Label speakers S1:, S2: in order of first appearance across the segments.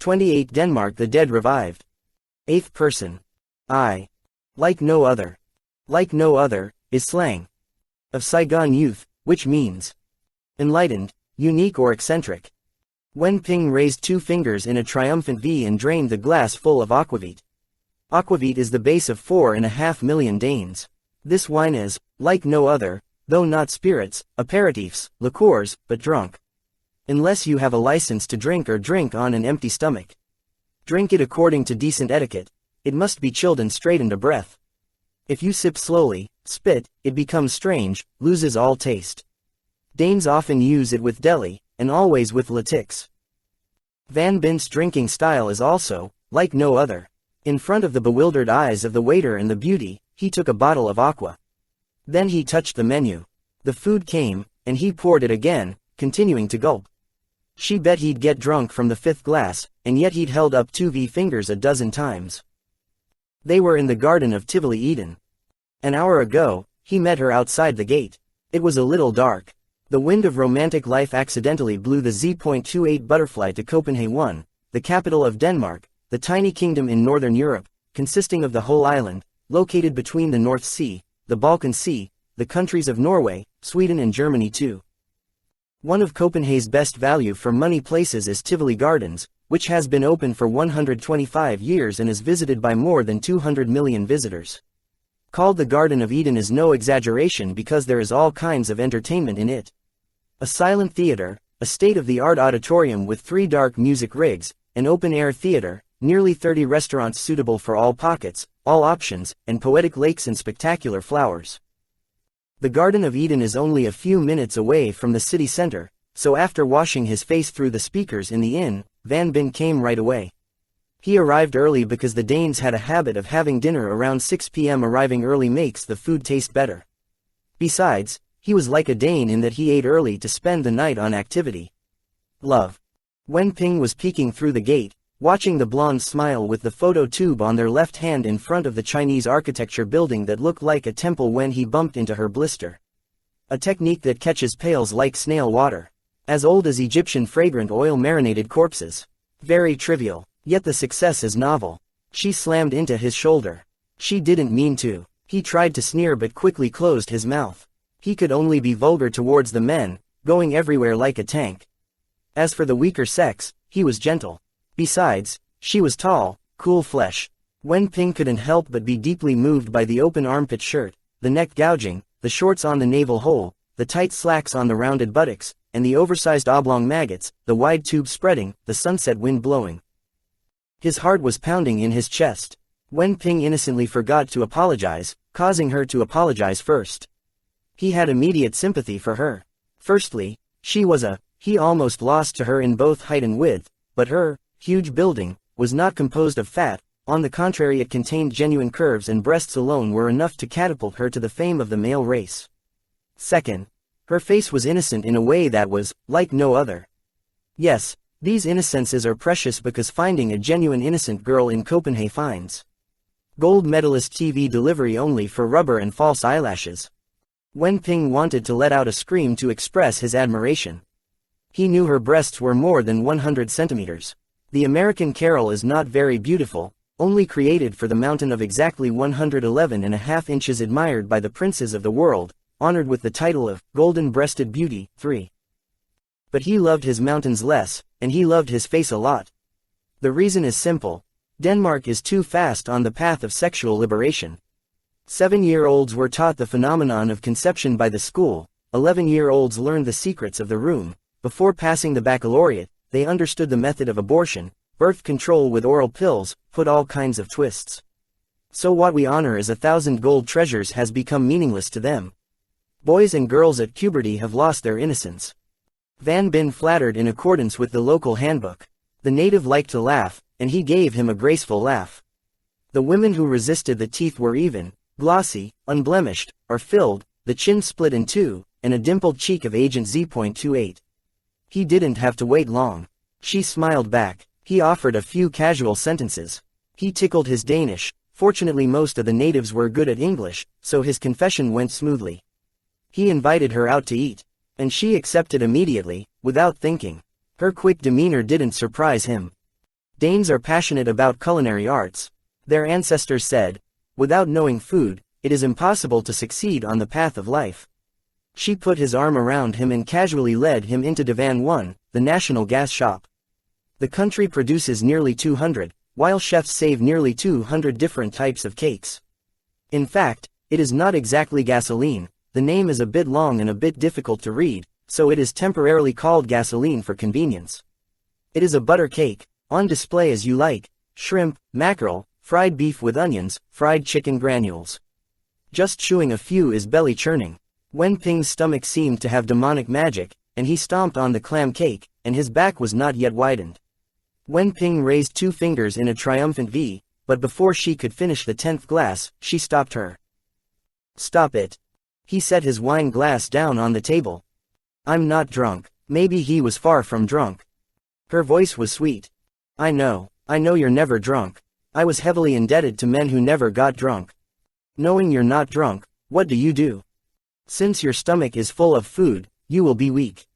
S1: 28 Denmark the dead revived. 8th person. I. Like no other. Like no other, is slang of Saigon youth, which means enlightened, unique or eccentric. Wen Ping raised 2 fingers in a triumphant V and drained the glass full of aquavit. Aquavit is the base of 4.5 million Danes. This wine is, like no other, though not spirits, aperitifs, liqueurs, but drunk. Unless you have a license to drink or drink on an empty stomach. Drink it according to decent etiquette. It must be chilled and straightened a breath. If you sip slowly, spit, it becomes strange, loses all taste. Danes often use it with deli, and always with latex. Van Bint's drinking style is also, like no other. In front of the bewildered eyes of the waiter and the beauty, he took a bottle of aqua. Then he touched the menu. The food came, and he poured it again, continuing to gulp. She bet he'd get drunk from the 5th glass, and yet he'd held up 2 V fingers a dozen times. They were in the garden of Tivoli Eden. An hour ago, he met her outside the gate. It was a little dark. The wind of romantic life accidentally blew the Z.28 butterfly to Copenhagen, the capital of Denmark, the tiny kingdom in northern Europe, consisting of the whole island, located between the North Sea, the Balkan Sea, the countries of Norway, Sweden and Germany too. One of Copenhagen's best value for money places is Tivoli Gardens, which has been open for 125 years and is visited by more than 200 million visitors. Called the Garden of Eden is no exaggeration because there is all kinds of entertainment in it. A silent theater, a state-of-the-art auditorium with 3 dark music rigs, an open-air theater, nearly 30 restaurants suitable for all pockets, all options, and poetic lakes and spectacular flowers. The Garden of Eden is only a few minutes away from the city center, so after washing his face through the speakers in the inn, Van Bint came right away. He arrived early because the Danes had a habit of having dinner around 6 p.m. Arriving early makes the food taste better. Besides, he was like a Dane in that he ate early to spend the night on activity. Love. Wen Ping was peeking through the gate, watching the blondes smile with the photo tube on their left hand in front of the Chinese architecture building that looked like a temple when he bumped into her blister. A technique that catches pails like snail water. As old as Egyptian fragrant oil marinated corpses. Very trivial, yet the success is novel. She slammed into his shoulder. She didn't mean to. He tried to sneer but quickly closed his mouth. He could only be vulgar towards the men, going everywhere like a tank. As for the weaker sex, he was gentle. Besides, she was tall, cool flesh. Wen Ping couldn't help but be deeply moved by the open armpit shirt, the neck gouging, the shorts on the navel hole, the tight slacks on the rounded buttocks, and the oversized oblong maggots, the wide tube spreading, the sunset wind blowing. His heart was pounding in his chest. Wen Ping innocently forgot to apologize, causing her to apologize first. He had immediate sympathy for her. Firstly, he almost lost to her in both height and width, but her huge building was not composed of fat, on the contrary it contained genuine curves and breasts alone were enough to catapult her to the fame of the male race. Second, her face was innocent in a way that was, like no other. Yes, these innocences are precious because finding a genuine innocent girl in Copenhagen finds gold medalist TV delivery only for rubber and false eyelashes. Wen Ping wanted to let out a scream to express his admiration. He knew her breasts were more than 100 centimeters. The American Carol is not very beautiful, only created for the mountain of exactly 111.5 inches admired by the princes of the world, honored with the title of Golden-Breasted Beauty, 3. But he loved his mountains less, and he loved his face a lot. The reason is simple. Denmark is too fast on the path of sexual liberation. 7-year-olds were taught the phenomenon of conception by the school, 11-year-olds learned the secrets of the room. Before passing the baccalaureate, they understood the method of abortion, birth control with oral pills, put all kinds of twists. So what we honor as 1,000 gold treasures has become meaningless to them. Boys and girls at puberty have lost their innocence. Van Bint flattered in accordance with the local handbook. The native liked to laugh, and he gave him a graceful laugh. The women who resisted the teeth were even, glossy, unblemished, or filled, the chin split in two, and a dimpled cheek of Agent Z.28. He didn't have to wait long. She smiled back. He offered a few casual sentences. He tickled his Danish. Fortunately most of the natives were good at English, so his confession went smoothly. He invited her out to eat. And she accepted immediately, without thinking. Her quick demeanor didn't surprise him. Danes are passionate about culinary arts. Their ancestors said, "Without knowing food, it is impossible to succeed on the path of life." She put his arm around him and casually led him into Divan 1, the national gas shop. The country produces nearly 200, while chefs save nearly 200 different types of cakes. In fact, it is not exactly gasoline, the name is a bit long and a bit difficult to read, so it is temporarily called gasoline for convenience. It is a butter cake, on display as you like, shrimp, mackerel, fried beef with onions, fried chicken granules. Just chewing a few is belly churning. Wen Ping's stomach seemed to have demonic magic, and he stomped on the clam cake, and his back was not yet widened. Wen Ping raised 2 fingers in a triumphant V, but before she could finish the 10th glass, she stopped her. "Stop it." He set his wine glass down on the table. "I'm not drunk." Maybe he was far from drunk. Her voice was sweet. I know you're never drunk. I was heavily indebted to men who never got drunk. Knowing you're not drunk, what do? Since your stomach is full of food, you will be weak."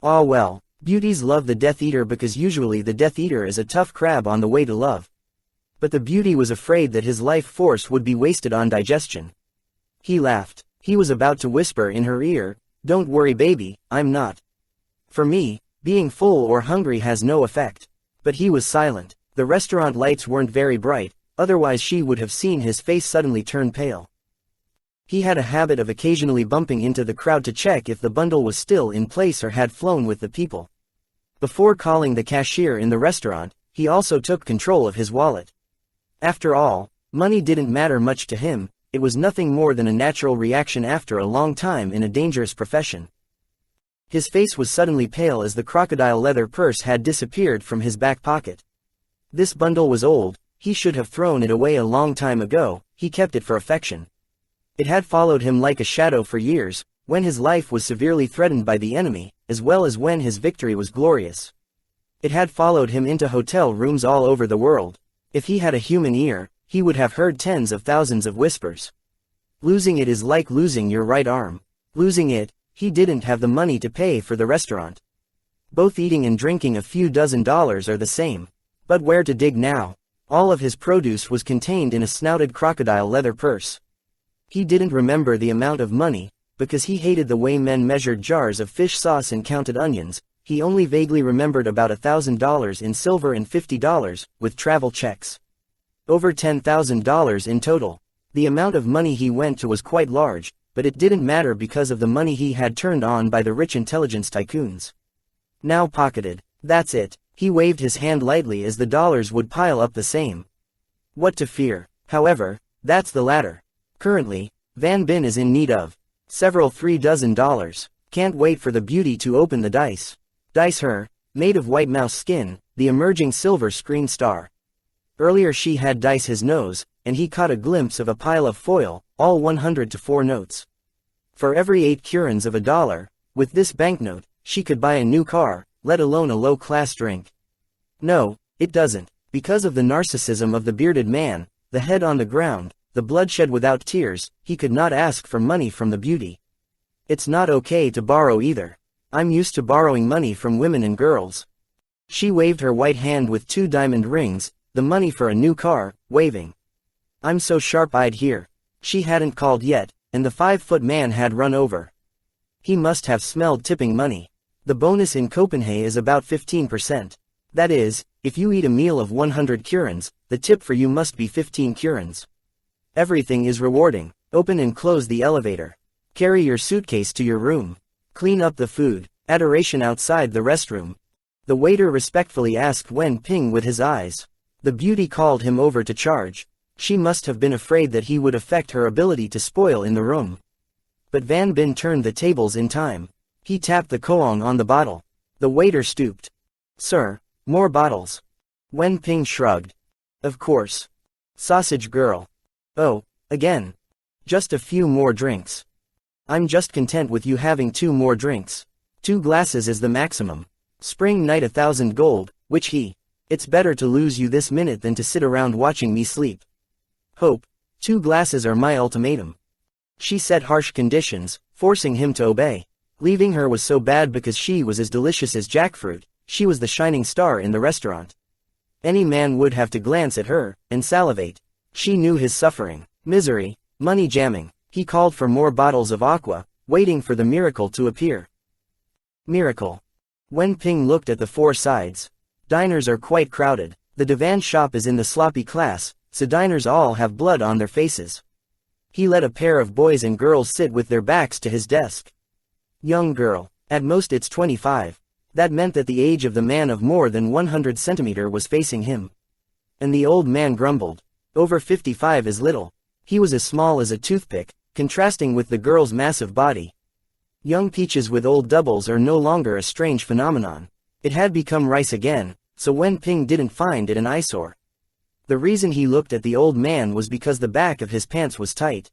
S1: Ah well, beauties love the Death Eater because usually the Death Eater is a tough crab on the way to love. But the beauty was afraid that his life force would be wasted on digestion. He laughed. He was about to whisper in her ear, "Don't worry baby, I'm not. For me, being full or hungry has no effect." But he was silent. The restaurant lights weren't very bright, otherwise she would have seen his face suddenly turn pale. He had a habit of occasionally bumping into the crowd to check if the bundle was still in place or had flown with the people. Before calling the cashier in the restaurant, he also took control of his wallet. After all, money didn't matter much to him, it was nothing more than a natural reaction after a long time in a dangerous profession. His face was suddenly pale as the crocodile leather purse had disappeared from his back pocket. This bundle was old, he should have thrown it away a long time ago, he kept it for affection. It had followed him like a shadow for years, when his life was severely threatened by the enemy, as well as when his victory was glorious. It had followed him into hotel rooms all over the world. If he had a human ear, he would have heard tens of thousands of whispers. Losing it is like losing your right arm. Losing it, he didn't have the money to pay for the restaurant. Both eating and drinking a few dozen dollars are the same. But where to dig now? All of his produce was contained in a snouted crocodile leather purse. He didn't remember the amount of money, because he hated the way men measured jars of fish sauce and counted onions. He only vaguely remembered about $1,000 in silver and $50, with travel checks. Over $10,000 in total. The amount of money he went to was quite large, but it didn't matter because of the money he had turned on by the rich intelligence tycoons. Now pocketed. That's it. He waved his hand lightly as the dollars would pile up the same. What to fear? However, that's the latter. Currently, Van Bin is in need of several $3 Can't wait for the beauty to open the dice. Dice her, made of white mouse skin, the emerging silver screen star. Earlier she had dice his nose, and he caught a glimpse of a pile of foil, all 100 to 4 notes. For every 8 kurans of $1, with this banknote, she could buy a new car, let alone a low-class drink. No, it doesn't. Because of the narcissism of the bearded man, the head on the ground, the bloodshed without tears, he could not ask for money from the beauty. It's not okay to borrow either. I'm used to borrowing money from women and girls. She waved her white hand with 2 diamond rings, the money for a new car, waving. I'm so sharp-eyed here. She hadn't called yet, and the 5-foot man had run over. He must have smelled tipping money. The bonus in Copenhagen is about 15%. That is, if you eat a meal of 100 kurans, the tip for you must be 15 kurans. Everything is rewarding. Open and close the elevator. Carry your suitcase to your room. Clean up the food. Adoration outside the restroom. The waiter respectfully asked Wen Ping with his eyes. The beauty called him over to charge. She must have been afraid that he would affect her ability to spoil in the room. But Van Bin turned the tables in time. He tapped the koong on the bottle. The waiter stooped. Sir, more bottles. Wen Ping shrugged. Of course. Sausage girl. Oh, again. Just a few more drinks. I'm just content with you having 2 more drinks. 2 glasses is the maximum. Spring night 1,000 gold, which he. It's better to lose you this minute than to sit around watching me sleep. Hope. 2 glasses are my ultimatum. She set harsh conditions, forcing him to obey. Leaving her was so bad because she was as delicious as jackfruit, she was the shining star in the restaurant. Any man would have to glance at her, and salivate. She knew his suffering, misery, money jamming. He called for more bottles of aqua, waiting for the miracle to appear. Miracle. Wen Ping looked at the four sides. Diners are quite crowded. The Divan shop is in the sloppy class, so diners all have blood on their faces. He let a pair of boys and girls sit with their backs to his desk. Young girl. At most it's 25. That meant that the age of the man of more than 100 centimeter was facing him. And the old man grumbled. Over 55 is little. He was as small as a toothpick, contrasting with the girl's massive body. Young peaches with old doubles are no longer a strange phenomenon. It had become rice again, so Wen Ping didn't find it an eyesore. The reason he looked at the old man was because the back of his pants was tight.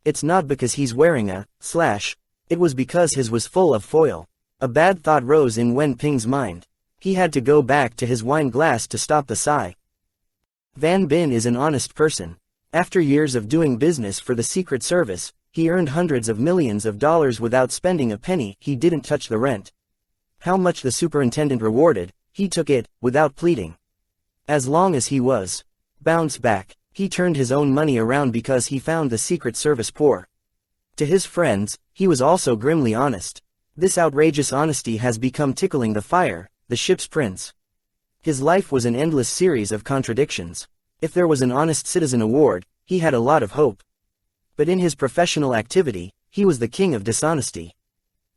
S1: It's not because he's wearing a slash. It was because his was full of foil. A bad thought rose in Wen Ping's mind. He had to go back to his wine glass to stop the sigh. Van Bin is an honest person. After years of doing business for the Secret Service, he earned hundreds of millions of dollars without spending a penny. He didn't touch the rent. How much the superintendent rewarded, he took it, without pleading. As long as he was bounced back, he turned his own money around because he found the Secret Service poor. To his friends, he was also grimly honest. This outrageous honesty has become tickling the fire, the ship's prince. His life was an endless series of contradictions. If there was an Honest Citizen Award, he had a lot of hope. But in his professional activity, he was the king of dishonesty.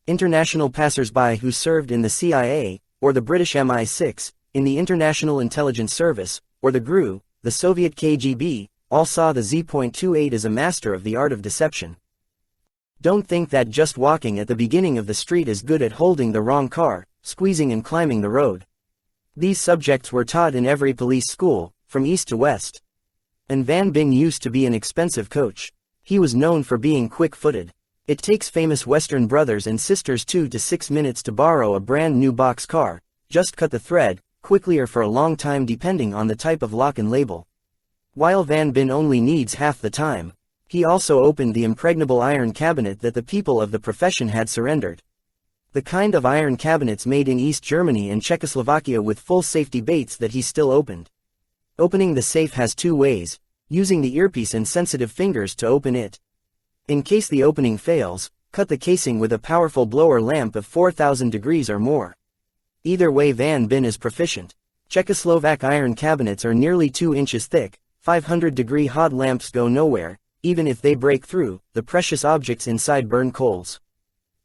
S1: International passers-by who served in the CIA, or the British MI6, in the International Intelligence Service, or the GRU, the Soviet KGB, all saw the Z.28 as a master of the art of deception. Don't think that just walking at the beginning of the street is good at holding the wrong car, squeezing and climbing the road. These subjects were taught in every police school, from east to west. And Van Bin used to be an expensive coach. He was known for being quick-footed. It takes famous Western brothers and sisters 2 to 6 minutes to borrow a brand new box car. Just cut the thread, quickly or for a long time depending on the type of lock and label. While Van Bin only needs half the time, he also opened the impregnable iron cabinet that the people of the profession had surrendered. The kind of iron cabinets made in East Germany and Czechoslovakia with full safety baits that he still opened. Opening the safe has two ways, using the earpiece and sensitive fingers to open it. In case the opening fails, cut the casing with a powerful blower lamp of 4,000 degrees or more. Either way Van Bin is proficient. Czechoslovak iron cabinets are nearly 2 inches thick, 500-degree hot lamps go nowhere, even if they break through, the precious objects inside burn coals.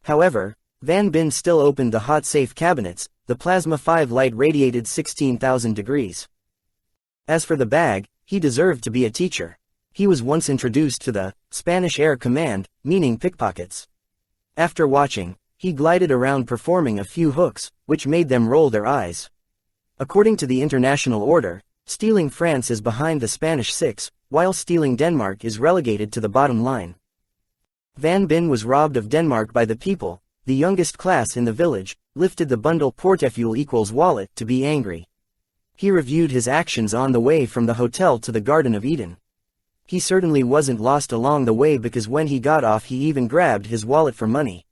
S1: However, Van Bin still opened the hot safe cabinets, the plasma 5 light radiated 16,000 degrees. As for the bag, he deserved to be a teacher. He was once introduced to the Spanish Air Command, meaning pickpockets. After watching, he glided around performing a few hooks, which made them roll their eyes. According to the international order, stealing France is behind the Spanish 6, while stealing Denmark is relegated to the bottom line. Van Bin was robbed of Denmark by the people, the youngest class in the village, lifted the bundle portefeuille equals wallet to be angry. He reviewed his actions on the way from the hotel to the Garden of Eden. He certainly wasn't lost along the way because when he got off he even grabbed his wallet for money.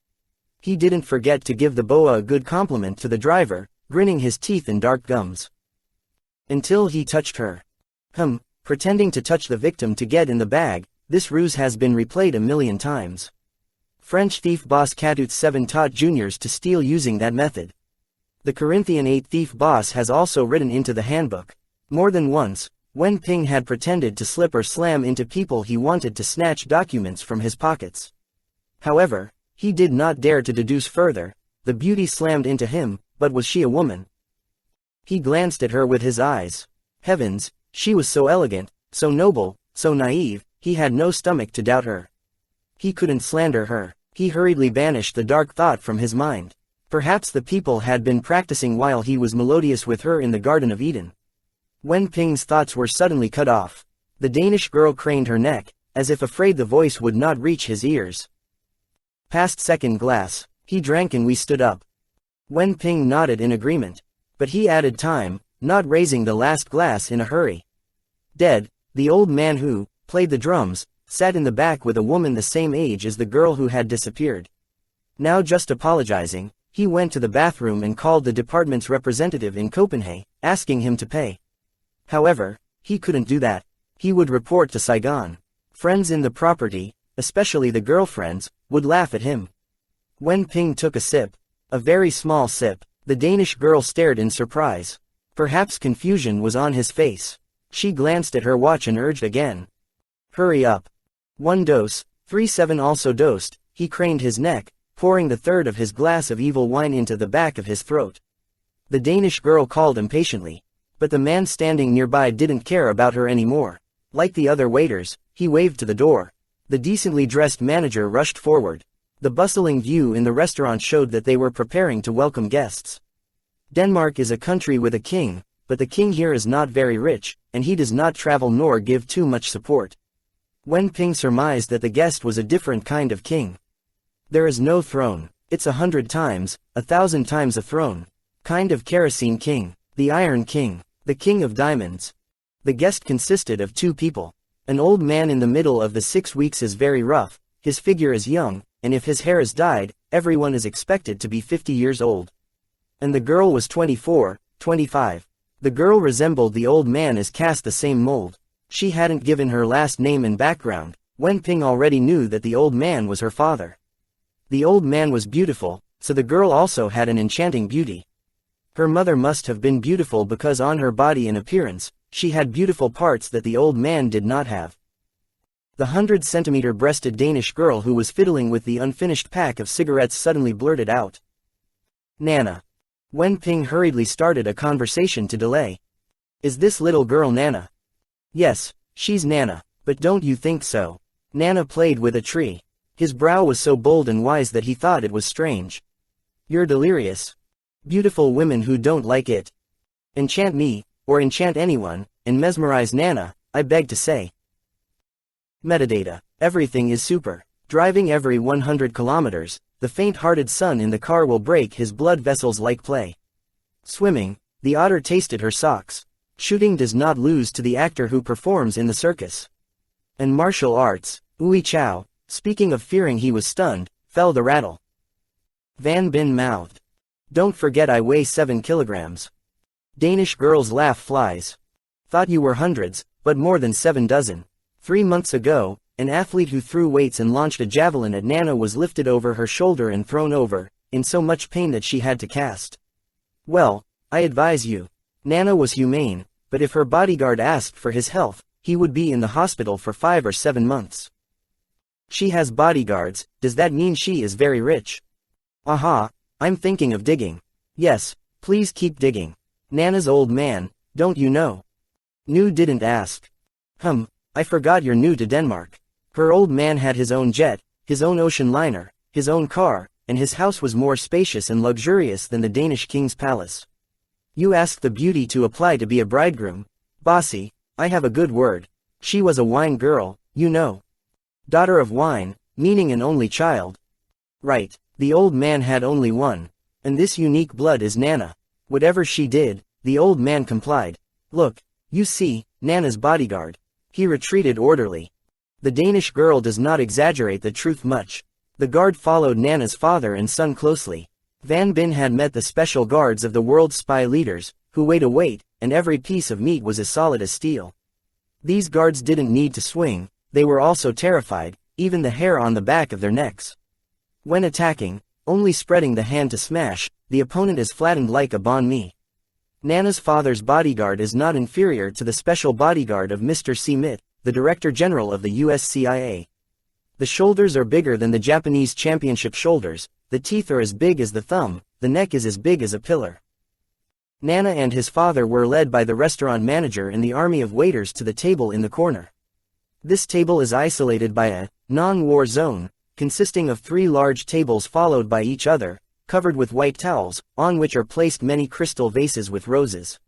S1: He didn't forget to give the boa a good compliment to the driver, grinning his teeth and dark gums. Until he touched her. Pretending to touch the victim to get in the bag, this ruse has been replayed a million times. French thief boss Cadout 7 taught juniors to steal using that method. The Corinthian 8 thief boss has also written into the handbook. More than once, Wen Ping had pretended to slip or slam into people he wanted to snatch documents from his pockets. However, he did not dare to deduce further. The beauty slammed into him, but was she a woman? He glanced at her with his eyes. Heavens, she was so elegant, so noble, so naive, he had no stomach to doubt her. He couldn't slander her. He hurriedly banished the dark thought from his mind. Perhaps the people had been practicing while he was melodious with her in the Garden of Eden. Wen Ping's thoughts were suddenly cut off. The Danish girl craned her neck, as if afraid the voice would not reach his ears. Past second glass. He drank and we stood up. Wen Ping nodded in agreement. But he added time, not raising the last glass in a hurry. Dead, the old man who played the drums, sat in the back with a woman the same age as the girl who had disappeared. Now just apologizing, he went to the bathroom and called the department's representative in Copenhagen, asking him to pay. However, he couldn't do that. He would report to Saigon. Friends in the property, especially the girlfriends, would laugh at him. Wen Ping took a sip. A very small sip. The Danish girl stared in surprise. Perhaps confusion was on his face. She glanced at her watch and urged again. Hurry up. 1 dose, 3-7 also dosed. He craned his neck, pouring the third of his glass of evil wine into the back of his throat. The Danish girl called impatiently. But the man standing nearby didn't care about her anymore. Like the other waiters, he waved to the door. The decently dressed manager rushed forward. The bustling view in the restaurant showed that they were preparing to welcome guests. Denmark is a country with a king, but the king here is not very rich, and he does not travel nor give too much support. Wen Ping surmised that the guest was a different kind of king. There is no throne. It's 100 times, 1,000 times a throne. Kind of kerosene king, the Iron King, the King of Diamonds. The guest consisted of 2 people. An old man in the middle of the 6 weeks is very rough, his figure is young, and if his hair is dyed, everyone is expected to be 50 years old. And the girl was 24, 25. The girl resembled the old man as cast the same mold. She hadn't given her last name and background. Wen Ping already knew that the old man was her father. The old man was beautiful, so the girl also had an enchanting beauty. Her mother must have been beautiful because on her body and appearance, she had beautiful parts that the old man did not have. The 100-centimeter-breasted Danish girl who was fiddling with the unfinished pack of cigarettes suddenly blurted out. Nana. Wen Ping hurriedly started a conversation to delay. Is this little girl Nana? Yes, she's Nana, but don't you think so? Nana played with a tree. His brow was so bold and wise that he thought it was strange. You're delirious. Beautiful women who don't like it. Enchant me, or enchant anyone, and mesmerize Nana, I beg to say. Metadata. Everything is super. Driving every 100 kilometers, the faint-hearted son in the car will break his blood vessels like play. Swimming, the otter tasted her socks. Shooting does not lose to the actor who performs in the circus. And martial arts, Ui Chow, speaking of fearing he was stunned, fell the rattle. Van Bin mouthed. Don't forget I weigh 7 kilograms. Danish girls laugh flies. Thought you were hundreds, but more than 7 dozen. 3 months ago, an athlete who threw weights and launched a javelin at Nana was lifted over her shoulder and thrown over, in so much pain that she had to cast. Well, I advise you. Nana was humane, but if her bodyguard asked for his health, he would be in the hospital for 5 or 7 months. She has bodyguards, does that mean she is very rich? Aha, I'm thinking of digging. Yes, please keep digging. Nana's old man, don't you know? Nu didn't ask. I forgot you're new to Denmark. Her old man had his own jet, his own ocean liner, his own car, and his house was more spacious and luxurious than the Danish king's palace. You asked the beauty to apply to be a bridegroom. Bossy, I have a good word. She was a wine girl, you know. Daughter of wine, meaning an only child. Right, the old man had only one. And this unique blood is Nana. Whatever she did, the old man complied. Look, you see, Nana's bodyguard. He retreated orderly. The Danish girl does not exaggerate the truth much. The guard followed Nana's father and son closely. Van Bin had met the special guards of the world's spy leaders, who weighed a weight, and every piece of meat was as solid as steel. These guards didn't need to swing, they were also terrified, even the hair on the back of their necks. When attacking, only spreading the hand to smash, the opponent is flattened like a banh mi. Nana's father's bodyguard is not inferior to the special bodyguard of Mr. C. Mitt, the Director General of the US CIA. The shoulders are bigger than the Japanese championship shoulders, the teeth are as big as the thumb, the neck is as big as a pillar. Nana and his father were led by the restaurant manager and the army of waiters to the table in the corner. This table is isolated by a non-war zone, consisting of 3 large tables followed by each other, covered with white towels, on which are placed many crystal vases with roses.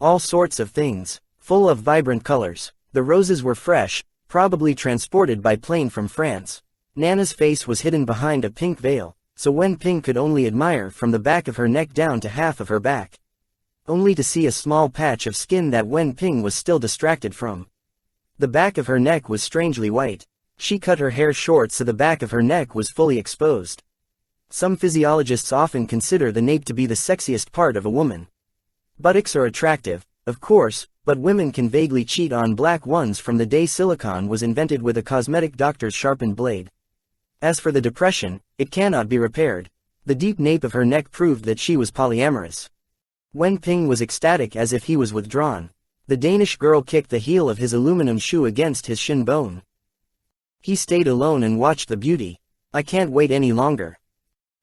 S1: All sorts of things, full of vibrant colors. The roses were fresh, probably transported by plane from France. Nana's face was hidden behind a pink veil, so Wen Ping could only admire from the back of her neck down to half of her back. Only to see a small patch of skin that Wen Ping was still distracted from. The back of her neck was strangely white. She cut her hair short so the back of her neck was fully exposed. Some physiologists often consider the nape to be the sexiest part of a woman. Buttocks are attractive, of course, but women can vaguely cheat on black ones from the day silicone was invented with a cosmetic doctor's sharpened blade. As for the depression, it cannot be repaired. The deep nape of her neck proved that she was polyamorous. Wen Ping was ecstatic as if he was withdrawn. The Danish girl kicked the heel of his aluminum shoe against his shin bone. He stayed alone and watched the beauty. I can't wait any longer.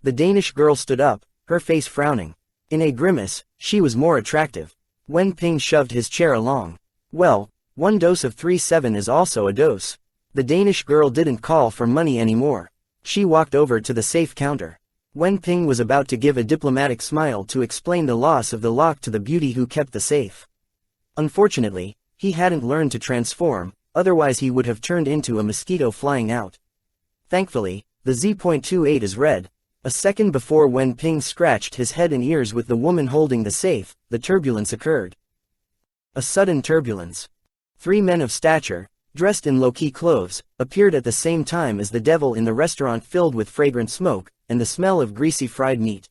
S1: The Danish girl stood up, her face frowning. In a grimace, she was more attractive. Wen Ping shoved his chair along. Well, one dose of 3-7 is also a dose. The Danish girl didn't call for money anymore. She walked over to the safe counter. Wen Ping was about to give a diplomatic smile to explain the loss of the lock to the beauty who kept the safe. Unfortunately, he hadn't learned to transform, otherwise he would have turned into a mosquito flying out. Thankfully, the Z.28 is red. A second before Wen Ping scratched his head and ears with the woman holding the safe, the turbulence occurred. A sudden turbulence. 3 men of stature, dressed in low-key clothes, appeared at the same time as the devil in the restaurant filled with fragrant smoke, and the smell of greasy fried meat.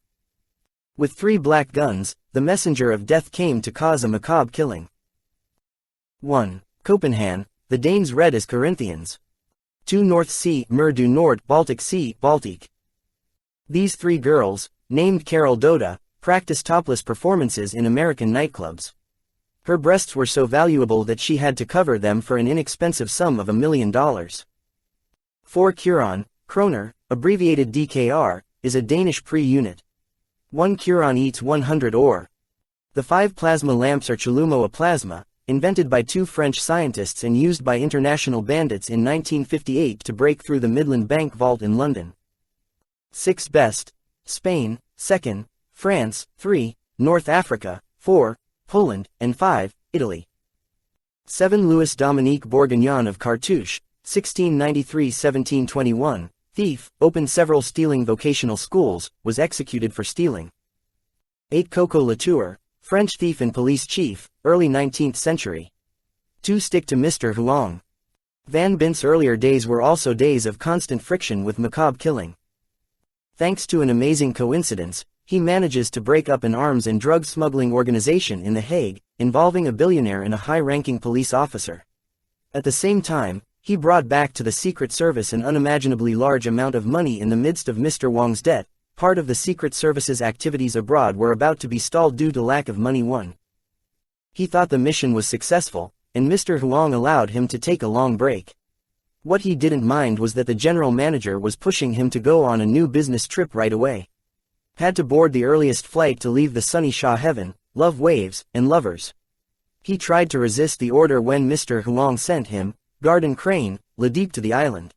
S1: With 3 black guns, the messenger of death came to cause a macabre killing. 1. Copenhagen, the Danes read as Corinthians. 2. North Sea, Mer du Nord, Baltic Sea, Baltic. These 3 girls, named Carol Doda, practiced topless performances in American nightclubs. Her breasts were so valuable that she had to cover them for an inexpensive sum of $1 million. 4. Kuron, Kroner, abbreviated DKR, is a Danish pre-unit. 1 Kuron eats 100 ore. The 5 plasma lamps are chalumeau plasma, invented by 2 French scientists and used by international bandits in 1958 to break through the Midland Bank vault in London. 6 Best, Spain, 2nd, France, 3, North Africa, 4, Poland, and 5, Italy. 7 Louis Dominique Bourguignon of Cartouche, 1693–1721, thief, opened several stealing vocational schools, was executed for stealing. 8 Coco Latour, French thief and police chief, early 19th century. 2 Stick to Mr. Huang. Van Bint's earlier days were also days of constant friction with macabre killing. Thanks to an amazing coincidence, he manages to break up an arms and drug smuggling organization in The Hague, involving a billionaire and a high-ranking police officer. At the same time, he brought back to the Secret Service an unimaginably large amount of money in the midst of Mr. Wang's debt. Part of the Secret Service's activities abroad were about to be stalled due to lack of money won. He thought the mission was successful, and Mr. Huang allowed him to take a long break. What he didn't mind was that the general manager was pushing him to go on a new business trip right away. Had to board the earliest flight to leave the sunny Shah heaven, love waves, and lovers. He tried to resist the order when Mr. Huang sent him, Garden Crane, Ladeep to the island.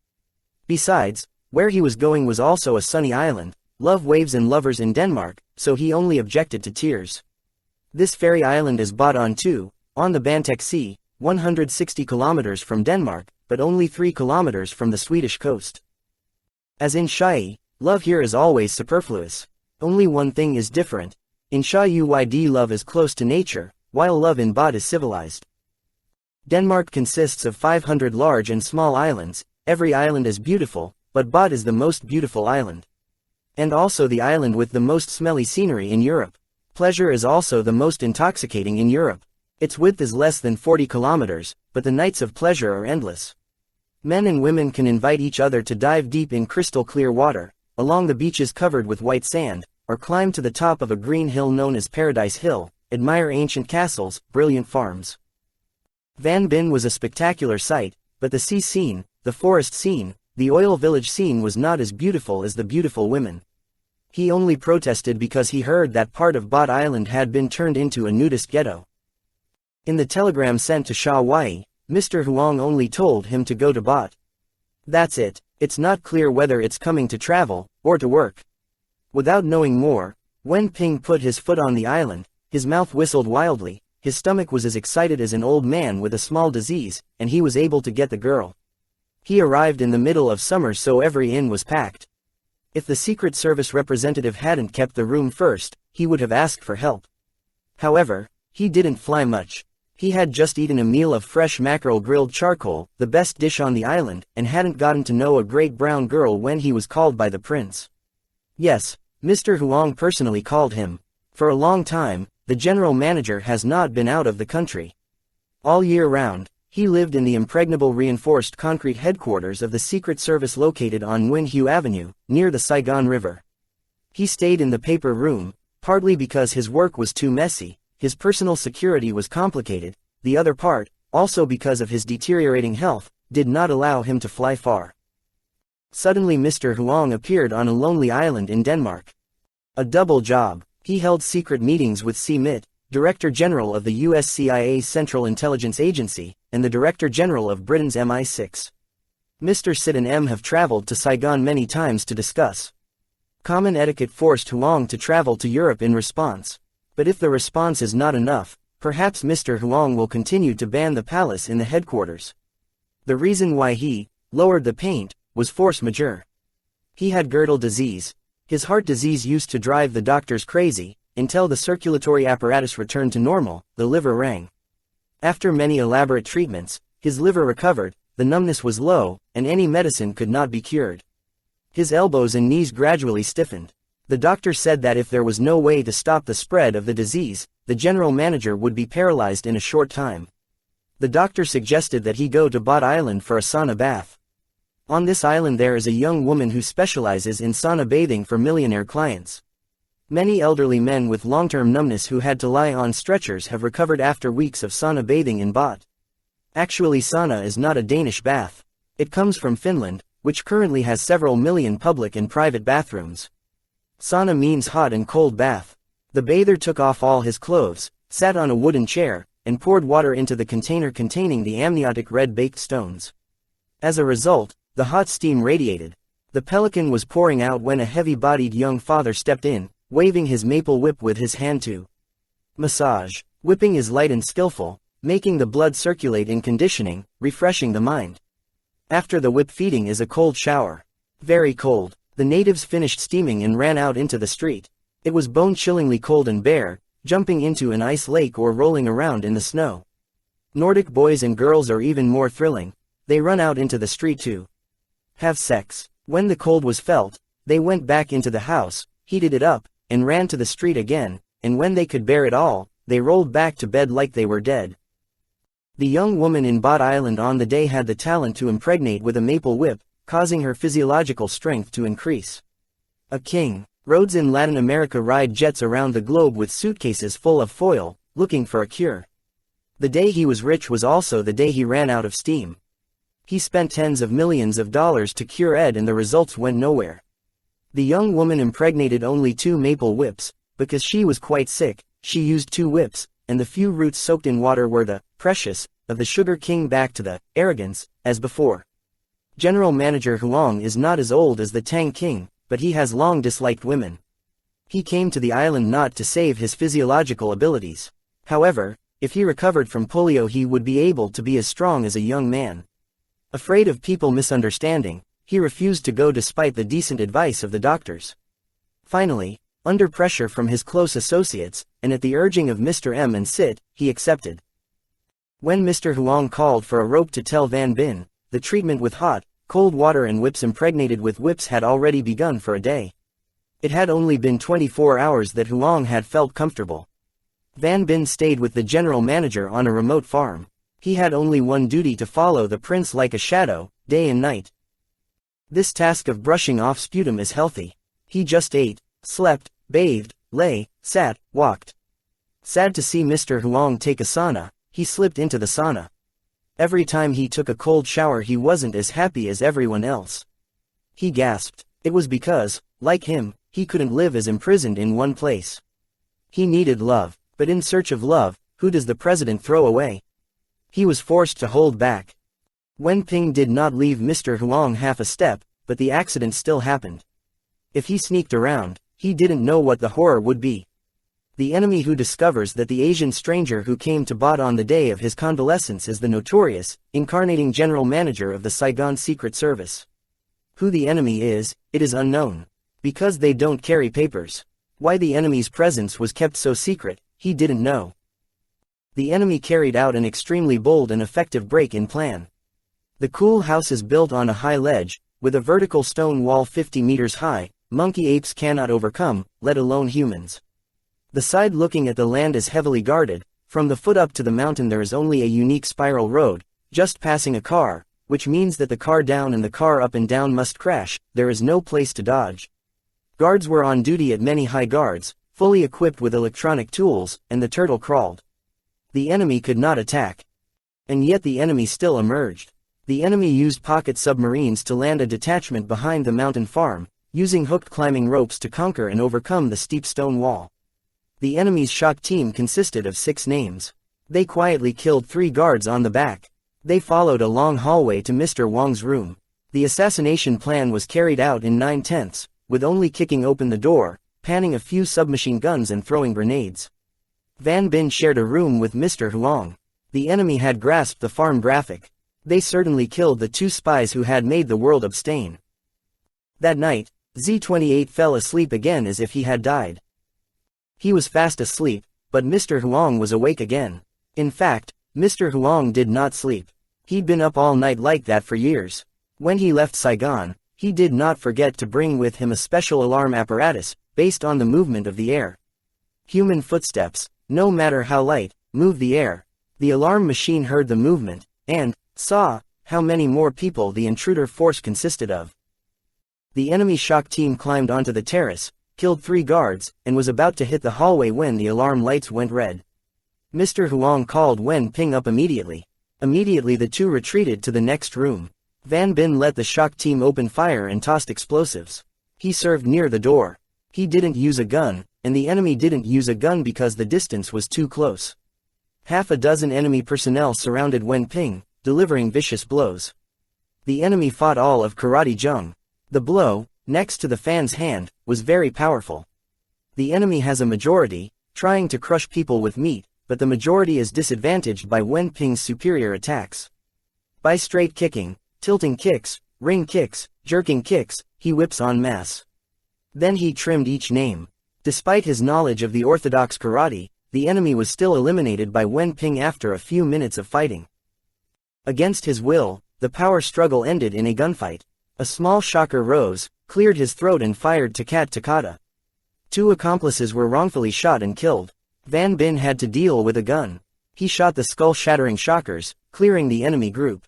S1: Besides, where he was going was also a sunny island, love waves and lovers in Denmark, so he only objected to tears. This fairy island is Baton too, on the Baltic Sea, 160 kilometers from Denmark, but only 3 kilometers from the Swedish coast. As in Shai, love here is always superfluous. Only one thing is different. In Shai love is close to nature, while love in Bot is civilized. Denmark consists of 500 large and small islands, every island is beautiful, but Bot is the most beautiful island. And also the island with the most smelly scenery in Europe. Pleasure is also the most intoxicating in Europe. Its width is less than 40 kilometers, but the nights of pleasure are endless. Men and women can invite each other to dive deep in crystal clear water, along the beaches covered with white sand, or climb to the top of a green hill known as Paradise Hill, admire ancient castles, brilliant farms. Van Bin was a spectacular sight, but the sea scene, the forest scene, the oil village scene was not as beautiful as the beautiful women. He only protested because he heard that part of Bot Island had been turned into a nudist ghetto. In the telegram sent to Shah Wai, Mr. Huang only told him to go to Bot. That's it, it's not clear whether it's coming to travel, or to work. Without knowing more, Wen Ping put his foot on the island, his mouth whistled wildly, his stomach was as excited as an old man with a small disease, and he was able to get the girl. He arrived in the middle of summer so every inn was packed. If the Secret Service representative hadn't kept the room first, he would have asked for help. However, he didn't fly much. He had just eaten a meal of fresh mackerel grilled charcoal, the best dish on the island, and hadn't gotten to know a great brown girl when he was called by the prince. Yes, Mr. Huang personally called him. For a long time, the general manager has not been out of the country. All year round, he lived in the impregnable reinforced concrete headquarters of the Secret Service located on Nguyen Hue Avenue, near the Saigon River. He stayed in the paper room, partly because his work was too messy, his personal security was complicated, the other part, also because of his deteriorating health, did not allow him to fly far. Suddenly Mr. Huang appeared on a lonely island in Denmark. A double job. He held secret meetings with C. Mitt, Director General of the US CIA's Central Intelligence Agency, and the Director General of Britain's MI6. Mr. Sit and M have traveled to Saigon many times to discuss. Common etiquette forced Huang to travel to Europe in response. But if the response is not enough, perhaps Mr. Huang will continue to ban the palace in the headquarters. The reason why he lowered the paint was force majeure. He had girdle disease. His heart disease used to drive the doctors crazy. Until the circulatory apparatus returned to normal, the liver rang. After many elaborate treatments, his liver recovered, the numbness was low, and any medicine could not be cured. His elbows and knees gradually stiffened. The doctor said that if there was no way to stop the spread of the disease, the general manager would be paralyzed in a short time. The doctor suggested that he go to Bot Island for a sauna bath. On this island there is a young woman who specializes in sauna bathing for millionaire clients. Many elderly men with long-term numbness who had to lie on stretchers have recovered after weeks of sauna bathing in Bot. Actually, sauna is not a Danish bath. It comes from Finland, which currently has several million public and private bathrooms. Sauna means hot and cold bath. The bather took off all his clothes, sat on a wooden chair, and poured water into the container containing the amniotic red baked stones. As a result, the hot steam radiated. The pelican was pouring out when a heavy-bodied young father stepped in, waving his maple whip with his hand to massage. Whipping is light and skillful, making the blood circulate in conditioning, refreshing the mind. After the whip feeding is a cold shower. Very cold. The natives finished steaming and ran out into the street. It was bone-chillingly cold and bare, jumping into an ice lake or rolling around in the snow. Nordic boys and girls are even more thrilling. They run out into the street to have sex. When the cold was felt, they went back into the house, heated it up, and ran to the street again, and when they could bear it all, they rolled back to bed like they were dead. The young woman in Bot Island on the day had the talent to impregnate with a maple whip, causing her physiological strength to increase. A king. Roads in Latin America ride jets around the globe with suitcases full of foil, looking for a cure. The day he was rich was also the day he ran out of steam. He spent tens of millions of dollars to cure Ed and the results went nowhere. The young woman impregnated only 2 maple whips. Because she was quite sick, she used 2 whips, and the few roots soaked in water were the precious of the sugar king back to the arrogance, as before. General Manager Huang is not as old as the Tang King, but he has long disliked women. He came to the island not to save his physiological abilities. However, if he recovered from polio he would be able to be as strong as a young man. Afraid of people misunderstanding, he refused to go despite the decent advice of the doctors. Finally, under pressure from his close associates, and at the urging of Mr. M and Sit, he accepted. When Mr. Huang called for a rope to tell Van Bin, the treatment with hot, cold water and whips impregnated with whips had already begun for a day. It had only been 24 hours that Huang had felt comfortable. Van Bin stayed with the general manager on a remote farm. He had only one duty to follow the prince like a shadow, day and night. This task of brushing off sputum is healthy. He just ate, slept, bathed, lay, sat, walked. Sad to see Mr. Huang take a sauna, he slipped into the sauna. Every time he took a cold shower he wasn't as happy as everyone else. He gasped. It was because, like him, he couldn't live as imprisoned in one place. He needed love, but in search of love, who does the president throw away? He was forced to hold back. Wen Ping did not leave Mr. Huang half a step, but the accident still happened. If he sneaked around, he didn't know what the horror would be. The enemy who discovers that the Asian stranger who came to Bot on the day of his convalescence is the notorious, incarnating general manager of the Saigon Secret Service. Who the enemy is, it is unknown. Because they don't carry papers. Why the enemy's presence was kept so secret, he didn't know. The enemy carried out an extremely bold and effective break-in plan. The cool house is built on a high ledge, with a vertical stone wall 50 meters high, monkey apes cannot overcome, let alone humans. The side looking at the land is heavily guarded. From the foot up to the mountain there is only a unique spiral road, just passing a car, which means that the car down and the car up and down must crash. There is no place to dodge. Guards were on duty at many high guards, fully equipped with electronic tools, and the turtle crawled. The enemy could not attack. And yet the enemy still emerged. The enemy used pocket submarines to land a detachment behind the mountain farm, using hooked climbing ropes to conquer and overcome the steep stone wall. The enemy's shock team consisted of 6 names. They quietly killed 3 guards on the back. They followed a long hallway to Mr. Wang's room. The assassination plan was carried out in 9/10, with only kicking open the door, panning a few submachine guns and throwing grenades. Van Bin shared a room with Mr. Huang. The enemy had grasped the farm graphic. They certainly killed the 2 spies who had made the world abstain. That night, Z-28 fell asleep again as if he had died. He was fast asleep, but Mr. Huang was awake again. In fact, Mr. Huang did not sleep. He'd been up all night like that for years. When he left Saigon, he did not forget to bring with him a special alarm apparatus, based on the movement of the air. Human footsteps, no matter how light, move the air. The alarm machine heard the movement, and saw how many more people the intruder force consisted of. The enemy shock team climbed onto the terrace, killed 3 guards, and was about to hit the hallway when the alarm lights went red. Mr. Huang called Wen Ping up immediately. Immediately the 2 retreated to the next room. Van Bin let the shock team open fire and tossed explosives. He served near the door. He didn't use a gun, and the enemy didn't use a gun because the distance was too close. Half a dozen enemy personnel surrounded Wen Ping, delivering vicious blows. The enemy fought all of Karate Jung. The blow, next to the fan's hand, was very powerful. The enemy has a majority, trying to crush people with meat, but the majority is disadvantaged by Wen Ping's superior attacks. By straight kicking, tilting kicks, ring kicks, jerking kicks, he whips en masse. Then he trimmed each name. Despite his knowledge of the orthodox karate, the enemy was still eliminated by Wen Ping after a few minutes of fighting. Against his will, the power struggle ended in a gunfight. A small shocker rose, cleared his throat and fired Takata. 2 accomplices were wrongfully shot and killed. Van Bin had to deal with a gun. He shot the skull-shattering shockers, clearing the enemy group.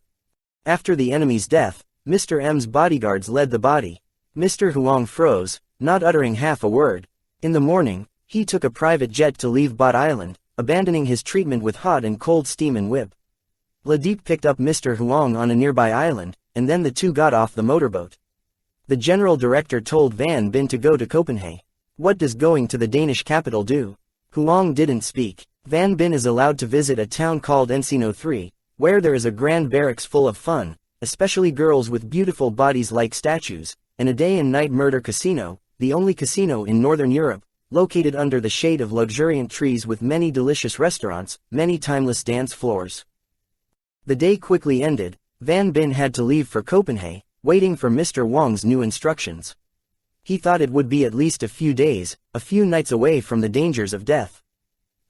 S1: After the enemy's death, Mr. M's bodyguards led the body. Mr. Huang froze, not uttering half a word. In the morning, he took a private jet to leave Bot Island, abandoning his treatment with hot and cold steam and whip. Ladeep picked up Mr. Huang on a nearby island, and then the 2 got off the motorboat. The general director told Van Bin to go to Copenhagen. What does going to the Danish capital do? Huang didn't speak. Van Bin is allowed to visit a town called Encino 3, where there is a grand barracks full of fun, especially girls with beautiful bodies like statues, and a day and night murder casino, the only casino in Northern Europe, located under the shade of luxuriant trees with many delicious restaurants, many timeless dance floors. The day quickly ended. Van Bin had to leave for Copenhagen, waiting for Mr. Wang's new instructions. He thought it would be at least a few days, a few nights away from the dangers of death.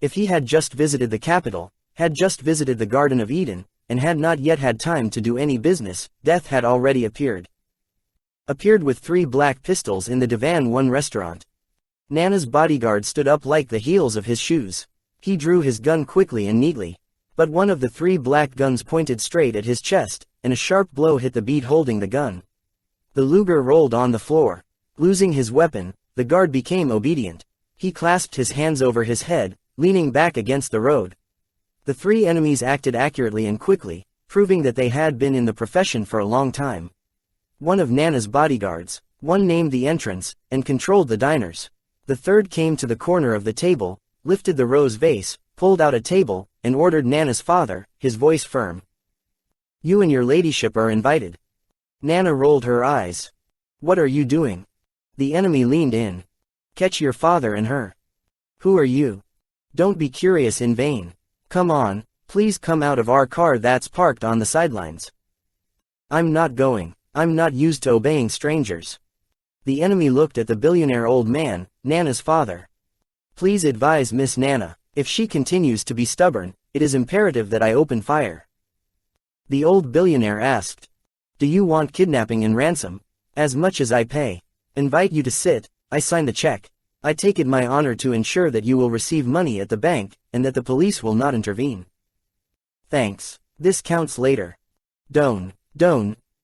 S1: If he had just visited the capital, had just visited the Garden of Eden, and had not yet had time to do any business, death had already appeared. Appeared with 3 black pistols in the Divan 1 restaurant. Nana's bodyguard stood up like the heels of his shoes. He drew his gun quickly and neatly. But one of the 3 black guns pointed straight at his chest, and a sharp blow hit the bead holding the gun. The Luger rolled on the floor. Losing his weapon, the guard became obedient. He clasped his hands over his head, leaning back against the road. The 3 enemies acted accurately and quickly, proving that they had been in the profession for a long time. One of Nana's bodyguards, one named the entrance, and controlled the diners. The 3rd came to the corner of the table, lifted the rose vase, pulled out a table, and ordered Nana's father, his voice firm. "You and your ladyship are invited." Nana rolled her eyes. "What are you doing?" The enemy leaned in. "Catch your father and her." "Who are you?" "Don't be curious in vain. Come on, please come out of our car that's parked on the sidelines." "I'm not going. I'm not used to obeying strangers." The enemy looked at the billionaire old man, Nana's father. "Please advise Miss Nana. If she continues to be stubborn, it is imperative that I open fire." The old billionaire asked, "Do you want kidnapping and ransom?" "As much as I pay. Invite you to sit, I sign the check." I take it my honor to ensure that you will receive money at the bank, and that the police will not intervene. Thanks. This counts later. Don't.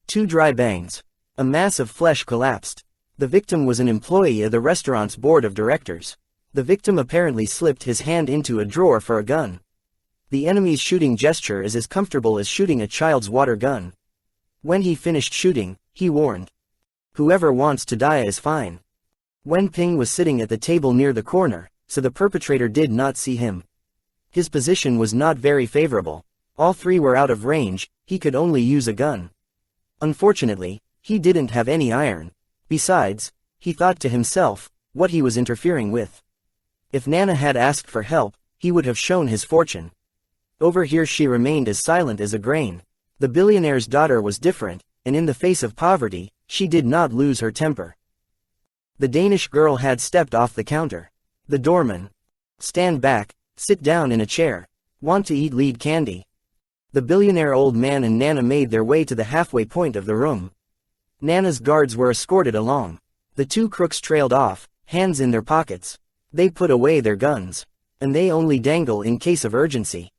S1: 2 dry bangs. A mass of flesh collapsed. The victim was an employee of the restaurant's board of directors. The victim apparently slipped his hand into a drawer for a gun. The enemy's shooting gesture is as comfortable as shooting a child's water gun. When he finished shooting, he warned. Whoever wants to die is fine. Wen Ping was sitting at the table near the corner, so the perpetrator did not see him. His position was not very favorable. All 3 were out of range, he could only use a gun. Unfortunately, he didn't have any iron. Besides, he thought to himself, what he was interfering with. If Nana had asked for help, he would have shown his fortune. Over here she remained as silent as a grain. The billionaire's daughter was different, and in the face of poverty, she did not lose her temper. The Danish girl had stepped off the counter. The doorman. Stand back, sit down in a chair. Want to eat lead candy? The billionaire old man and Nana made their way to the halfway point of the room. Nana's guards were escorted along. The 2 crooks trailed off, hands in their pockets. They put away their guns. And they only dangle in case of urgency.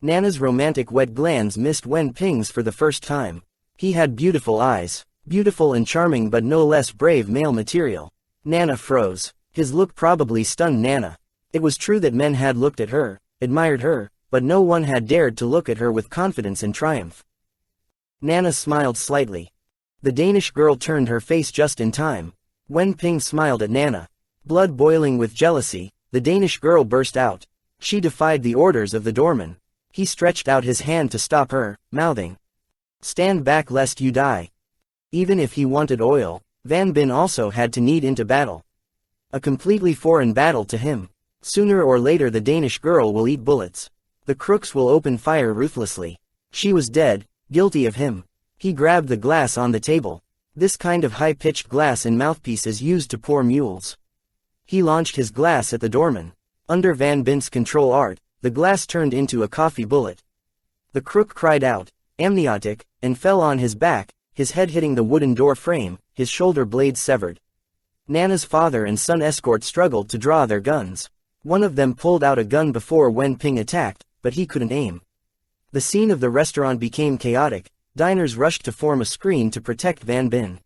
S1: Nana's romantic wet glands missed Wen Ping's for the first time. He had beautiful eyes. Beautiful and charming but no less brave male material. Nana froze. His look probably stunned Nana. It was true that men had looked at her, admired her, but no one had dared to look at her with confidence and triumph. Nana smiled slightly. The Danish girl turned her face just in time. Wen Ping smiled at Nana. Blood boiling with jealousy, the Danish girl burst out. She defied the orders of the doorman. He stretched out his hand to stop her, mouthing. Stand back lest you die. Even if he wanted oil, Van Bin also had to knead into battle. A completely foreign battle to him. Sooner or later the Danish girl will eat bullets. The crooks will open fire ruthlessly. She was dead, guilty of him. He grabbed the glass on the table. This kind of high-pitched glass and mouthpiece is used to pour mules. He launched his glass at the doorman. Under Van Bin's control art, the glass turned into a coffee bullet. The crook cried out, amniotic, and fell on his back, his head hitting the wooden door frame, his shoulder blades severed. Nana's father and son escort struggled to draw their guns. One of them pulled out a gun before Wen Ping attacked, but he couldn't aim. The scene of the restaurant became chaotic. Diners rushed to form a screen to protect Van Bin.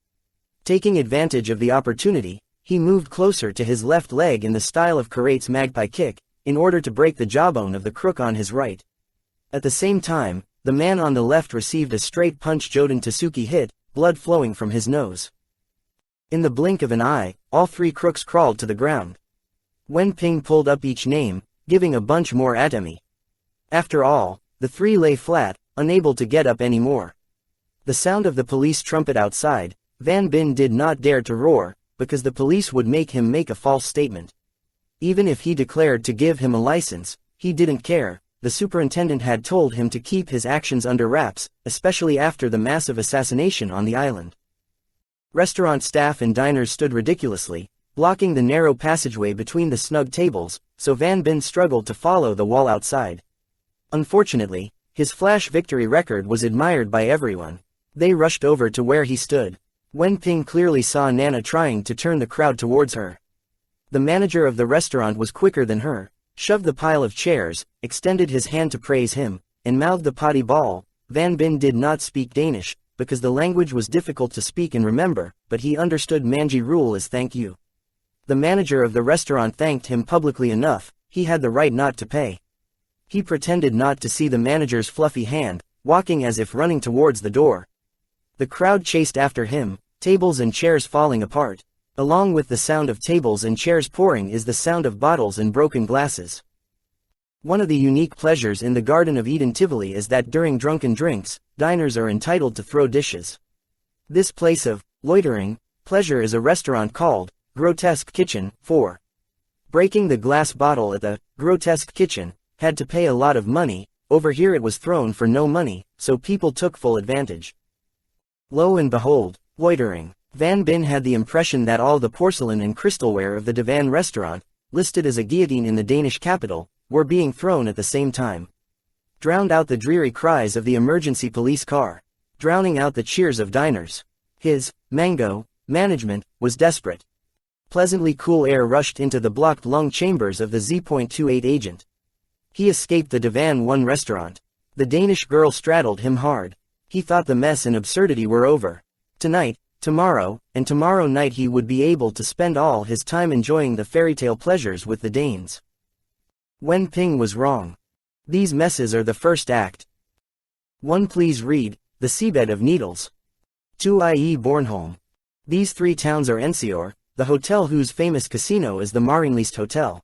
S1: Taking advantage of the opportunity, he moved closer to his left leg in the style of Karate's magpie kick, in order to break the jawbone of the crook on his right. At the same time, the man on the left received a straight punch Joden Tasuki hit, blood flowing from his nose. In the blink of an eye, all 3 crooks crawled to the ground. Wen Ping pulled up each name, giving a bunch more atemi. After all, the 3 lay flat, unable to get up anymore. The sound of the police trumpet outside, Van Bin did not dare to roar, because the police would make him make a false statement. Even if he declared to give him a license, he didn't care. The superintendent had told him to keep his actions under wraps, especially after the massive assassination on the island. Restaurant staff and diners stood ridiculously, blocking the narrow passageway between the snug tables, so Van Bin struggled to follow the wall outside. Unfortunately, his flash victory record was admired by everyone. They rushed over to where he stood. Wen Ping clearly saw Nana trying to turn the crowd towards her. The manager of the restaurant was quicker than her, shoved the pile of chairs, extended his hand to praise him, and mouthed the potty ball. Van Bin did not speak Danish, because the language was difficult to speak and remember, but he understood Manji rule as thank you. The manager of the restaurant thanked him publicly enough, he had the right not to pay. He pretended not to see the manager's fluffy hand, walking as if running towards the door. The crowd chased after him, tables and chairs falling apart. Along with the sound of tables and chairs pouring is the sound of bottles and broken glasses. One of the unique pleasures in the Garden of Eden Tivoli is that during drunken drinks, diners are entitled to throw dishes. This place of loitering pleasure is a restaurant called Grotesque Kitchen. For breaking the glass bottle at the Grotesque Kitchen, had to pay a lot of money. Over here it was thrown for no money, so people took full advantage. Lo and behold, loitering. Van Bin had the impression that all the porcelain and crystalware of the Divan restaurant, listed as a guillotine in the Danish capital, were being thrown at the same time. Drowned out the dreary cries of the emergency police car. Drowning out the cheers of diners. His management was desperate. Pleasantly cool air rushed into the blocked lung chambers of the Z.28 agent. He escaped the Divan 1 restaurant. The Danish girl straddled him hard. He thought the mess and absurdity were over. Tonight, tomorrow, and tomorrow night he would be able to spend all his time enjoying the fairy-tale pleasures with the Danes. Wen Ping was wrong. These messes are the first act. 1. Please read, The Seabed of Needles. 2. I.e. Bornholm. These 3 towns are Ensior, the hotel whose famous casino is the Marienlyst Hotel.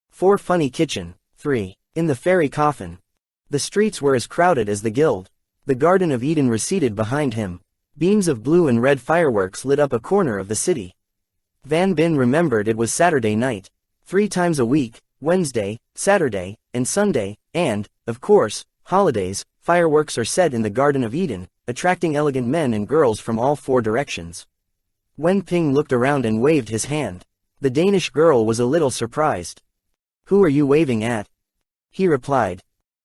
S1: 4. Funny kitchen. 3. In the fairy coffin. The streets were as crowded as the guild. The Garden of Eden receded behind him. Beams of blue and red fireworks lit up a corner of the city. Van Bin remembered it was Saturday night. 3 times a week, Wednesday, Saturday, and Sunday, and, of course, holidays, fireworks are set in the Garden of Eden, attracting elegant men and girls from all 4 directions. Wen Ping looked around and waved his hand. The Danish girl was a little surprised. Who are you waving at? He replied.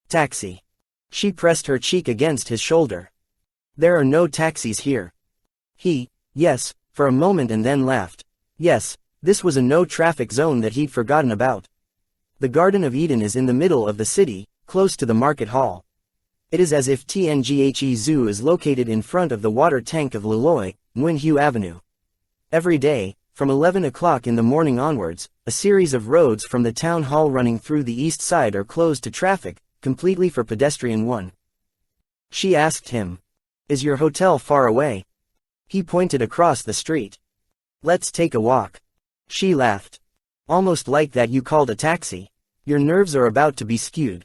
S1: Taxi. She pressed her cheek against his shoulder. There are no taxis here. Yes, for a moment and then laughed. Yes, this was a no-traffic zone that he'd forgotten about. The Garden of Eden is in the middle of the city, close to the market hall. It is as if Tnghe Zoo is located in front of the water tank of Leloy, Nguyen Hue Avenue. Every day, from 11 o'clock in the morning onwards, a series of roads from the town hall running through the east side are closed to traffic, completely for pedestrian one. She asked him. Is your hotel far away? He pointed across the street. Let's take a walk. She laughed. Almost like that you called a taxi. Your nerves are about to be skewed.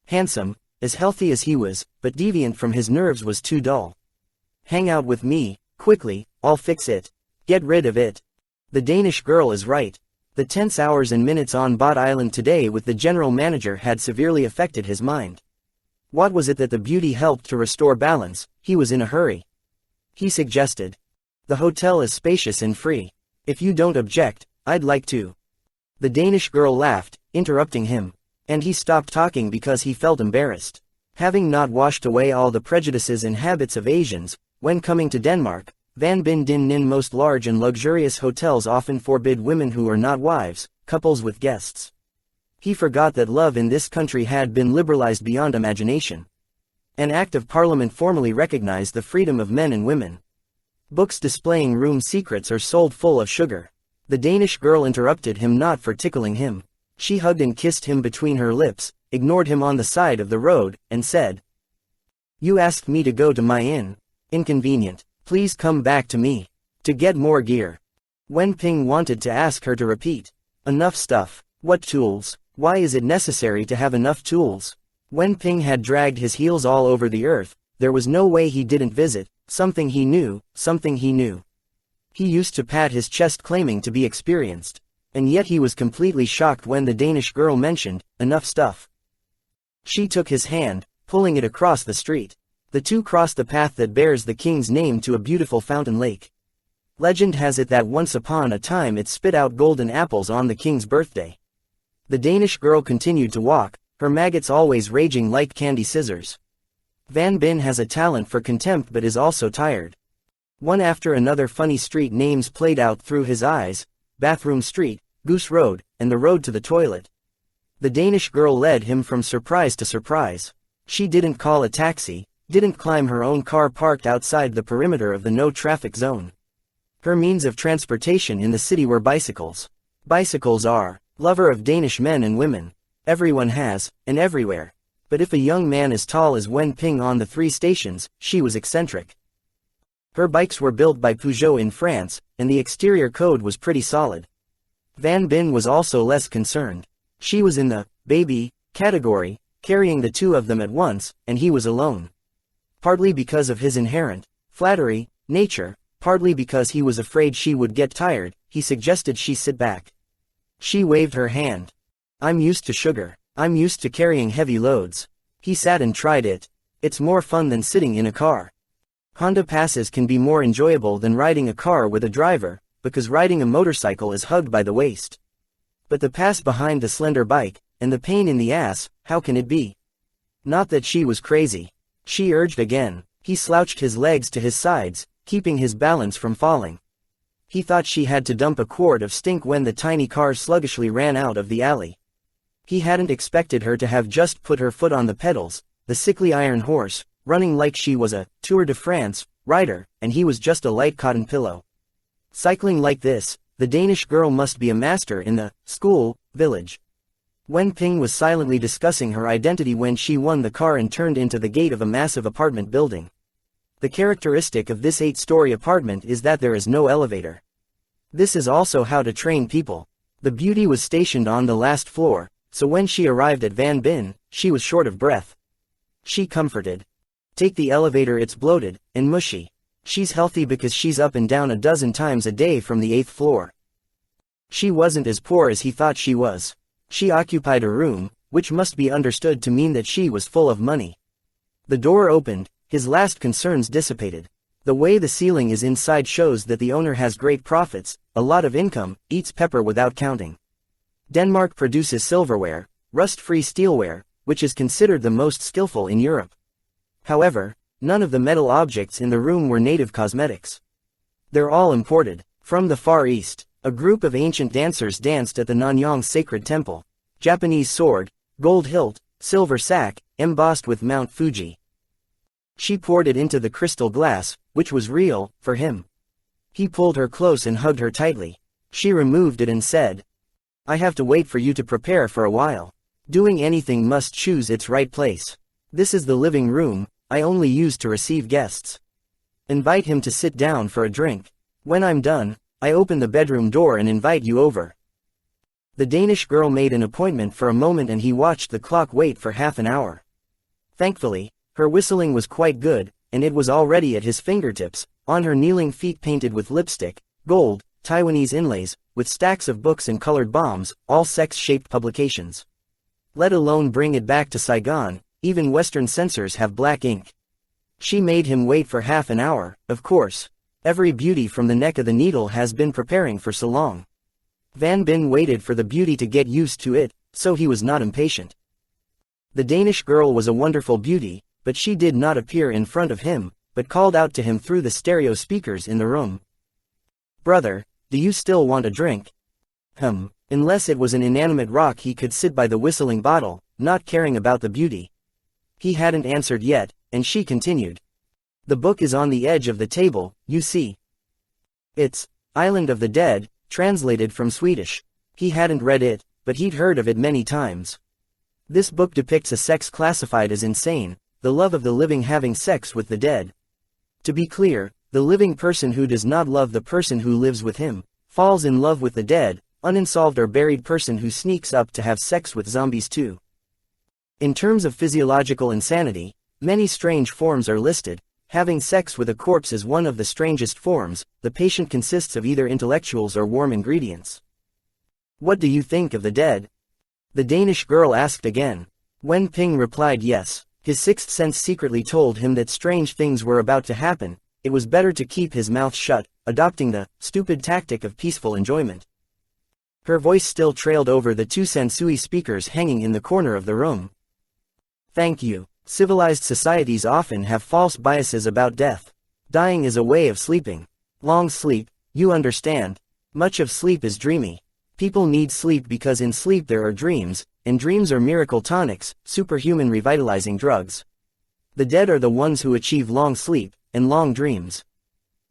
S1: Handsome, as healthy as he was, but deviant from his nerves was too dull. Hang out with me, quickly, I'll fix it. Get rid of it. The Danish girl is right. The tense hours and minutes on Bot Island today with the general manager had severely affected his mind. What was it that the beauty helped to restore balance? He was in a hurry. He suggested. The hotel is spacious and free. If you don't object, I'd like to. The Danish girl laughed, interrupting him. And he stopped talking because he felt embarrassed. Having not washed away all the prejudices and habits of Asians, when coming to Denmark, Van Bin Din Nin most large and luxurious hotels often forbid women who are not wives, couples with guests. He forgot that love in this country had been liberalized beyond imagination. An act of parliament formally recognized the freedom of men and women. Books displaying room secrets are sold full of sugar. The Danish girl interrupted him not for tickling him. She hugged and kissed him between her lips, ignored him on the side of the road, and said, You asked me to go to my inn. Inconvenient. Please come back to me. To get more gear. Wen Ping wanted to ask her to repeat. Enough stuff. What tools? Why is it necessary to have enough tools? Wen Ping had dragged his heels all over the earth. There was no way he didn't visit. Something he knew, something he knew. He used to pat his chest claiming to be experienced. And yet he was completely shocked when the Danish girl mentioned, enough stuff. She took his hand, pulling it across the street. The two crossed the path that bears the king's name to a beautiful fountain lake. Legend has it that once upon a time it spit out golden apples on the king's birthday. The Danish girl continued to walk, her maggots always raging like candy scissors. Van Bin has a talent for contempt but is also tired. One after another funny street names played out through his eyes: Bathroom Street, Goose Road, and the road to the toilet. The Danish girl led him from surprise to surprise. She didn't call a taxi, didn't climb her own car parked outside the perimeter of the no-traffic zone. Her means of transportation in the city were bicycles. Bicycles are, lover of Danish men and women. Everyone has, and everywhere. But if a young man as tall as Wen Ping on the 3 stations, she was eccentric. Her bikes were built by Peugeot in France, and the exterior code was pretty solid. Van Bin was also less concerned. She was in the baby category, carrying the 2 of them at once, and he was alone. Partly because of his inherent flattery nature, partly because he was afraid she would get tired, he suggested she sit back. She waved her hand. I'm used to sugar. I'm used to carrying heavy loads. He sat and tried it. It's more fun than sitting in a car. Honda passes can be more enjoyable than riding a car with a driver, because riding a motorcycle is hugged by the waist. But the pass behind the slender bike, and the pain in the ass, how can it be? Not that she was crazy. She urged again. He slouched his legs to his sides, keeping his balance from falling. He thought she had to dump a quart of stink when the tiny car sluggishly ran out of the alley. He hadn't expected her to have just put her foot on the pedals, the sickly iron horse, running like she was a Tour de France rider, and he was just a light cotton pillow. Cycling like this, the Danish girl must be a master in the school village. Wen Ping was silently discussing her identity when she won the car and turned into the gate of a massive apartment building. The characteristic of this 8-story apartment is that there is no elevator. This is also how to train people. The beauty was stationed on the last floor, so when she arrived at Van Bin, she was short of breath. She comforted. Take the elevator, it's bloated and mushy. She's healthy because she's up and down a dozen times a day from the 8th floor. She wasn't as poor as he thought she was. She occupied a room, which must be understood to mean that she was full of money. The door opened, his last concerns dissipated. The way the ceiling is inside shows that the owner has great profits, a lot of income, eats pepper without counting. Denmark produces silverware, rust-free steelware, which is considered the most skillful in Europe. However, none of the metal objects in the room were native cosmetics. They're all imported. From the Far East, a group of ancient dancers danced at the Nanyang Sacred Temple. Japanese sword, gold hilt, silver sack, embossed with Mount Fuji. She poured it into the crystal glass, which was real, for him. He pulled her close and hugged her tightly. She removed it and said, "I have to wait for you to prepare for a while. Doing anything must choose its right place. This is the living room, I only use to receive guests. Invite him to sit down for a drink. When I'm done, I open the bedroom door and invite you over." The Danish girl made an appointment for a moment and he watched the clock wait for half an hour. Thankfully, her whistling was quite good, and it was already at his fingertips, on her kneeling feet painted with lipstick, gold, Taiwanese inlays, with stacks of books and colored bombs, all sex-shaped publications. Let alone bring it back to Saigon, even Western censors have black ink. She made him wait for half an hour, of course. Every beauty from the neck of the needle has been preparing for so long. Van Bin waited for the beauty to get used to it, so he was not impatient. The Danish girl was a wonderful beauty, but she did not appear in front of him, but called out to him through the stereo speakers in the room. "Brother, do you still want a drink?" Unless it was an inanimate rock he could sit by the whistling bottle, not caring about the beauty. He hadn't answered yet, and she continued. "The book is on the edge of the table, you see. It's Island of the Dead, translated from Swedish." He hadn't read it, but he'd heard of it many times. This book depicts a sex classified as insane, the love of the living having sex with the dead. To be clear, the living person who does not love the person who lives with him, falls in love with the dead, unsolved or buried person who sneaks up to have sex with zombies too. In terms of physiological insanity, many strange forms are listed. Having sex with a corpse is one of the strangest forms. The patient consists of either intellectuals or warm ingredients. "What do you think of the dead?" the Danish girl asked again. Wen Ping replied yes. His sixth sense secretly told him that strange things were about to happen. It was better to keep his mouth shut, adopting the stupid tactic of peaceful enjoyment. Her voice still trailed over the two sensui speakers hanging in the corner of the room. "Thank you. Civilized societies often have false biases about death. Dying is a way of sleeping. Long sleep, you understand. Much of sleep is dreamy. People need sleep because in sleep there are dreams, and dreams are miracle tonics, superhuman revitalizing drugs. The dead are the ones who achieve long sleep, and long dreams.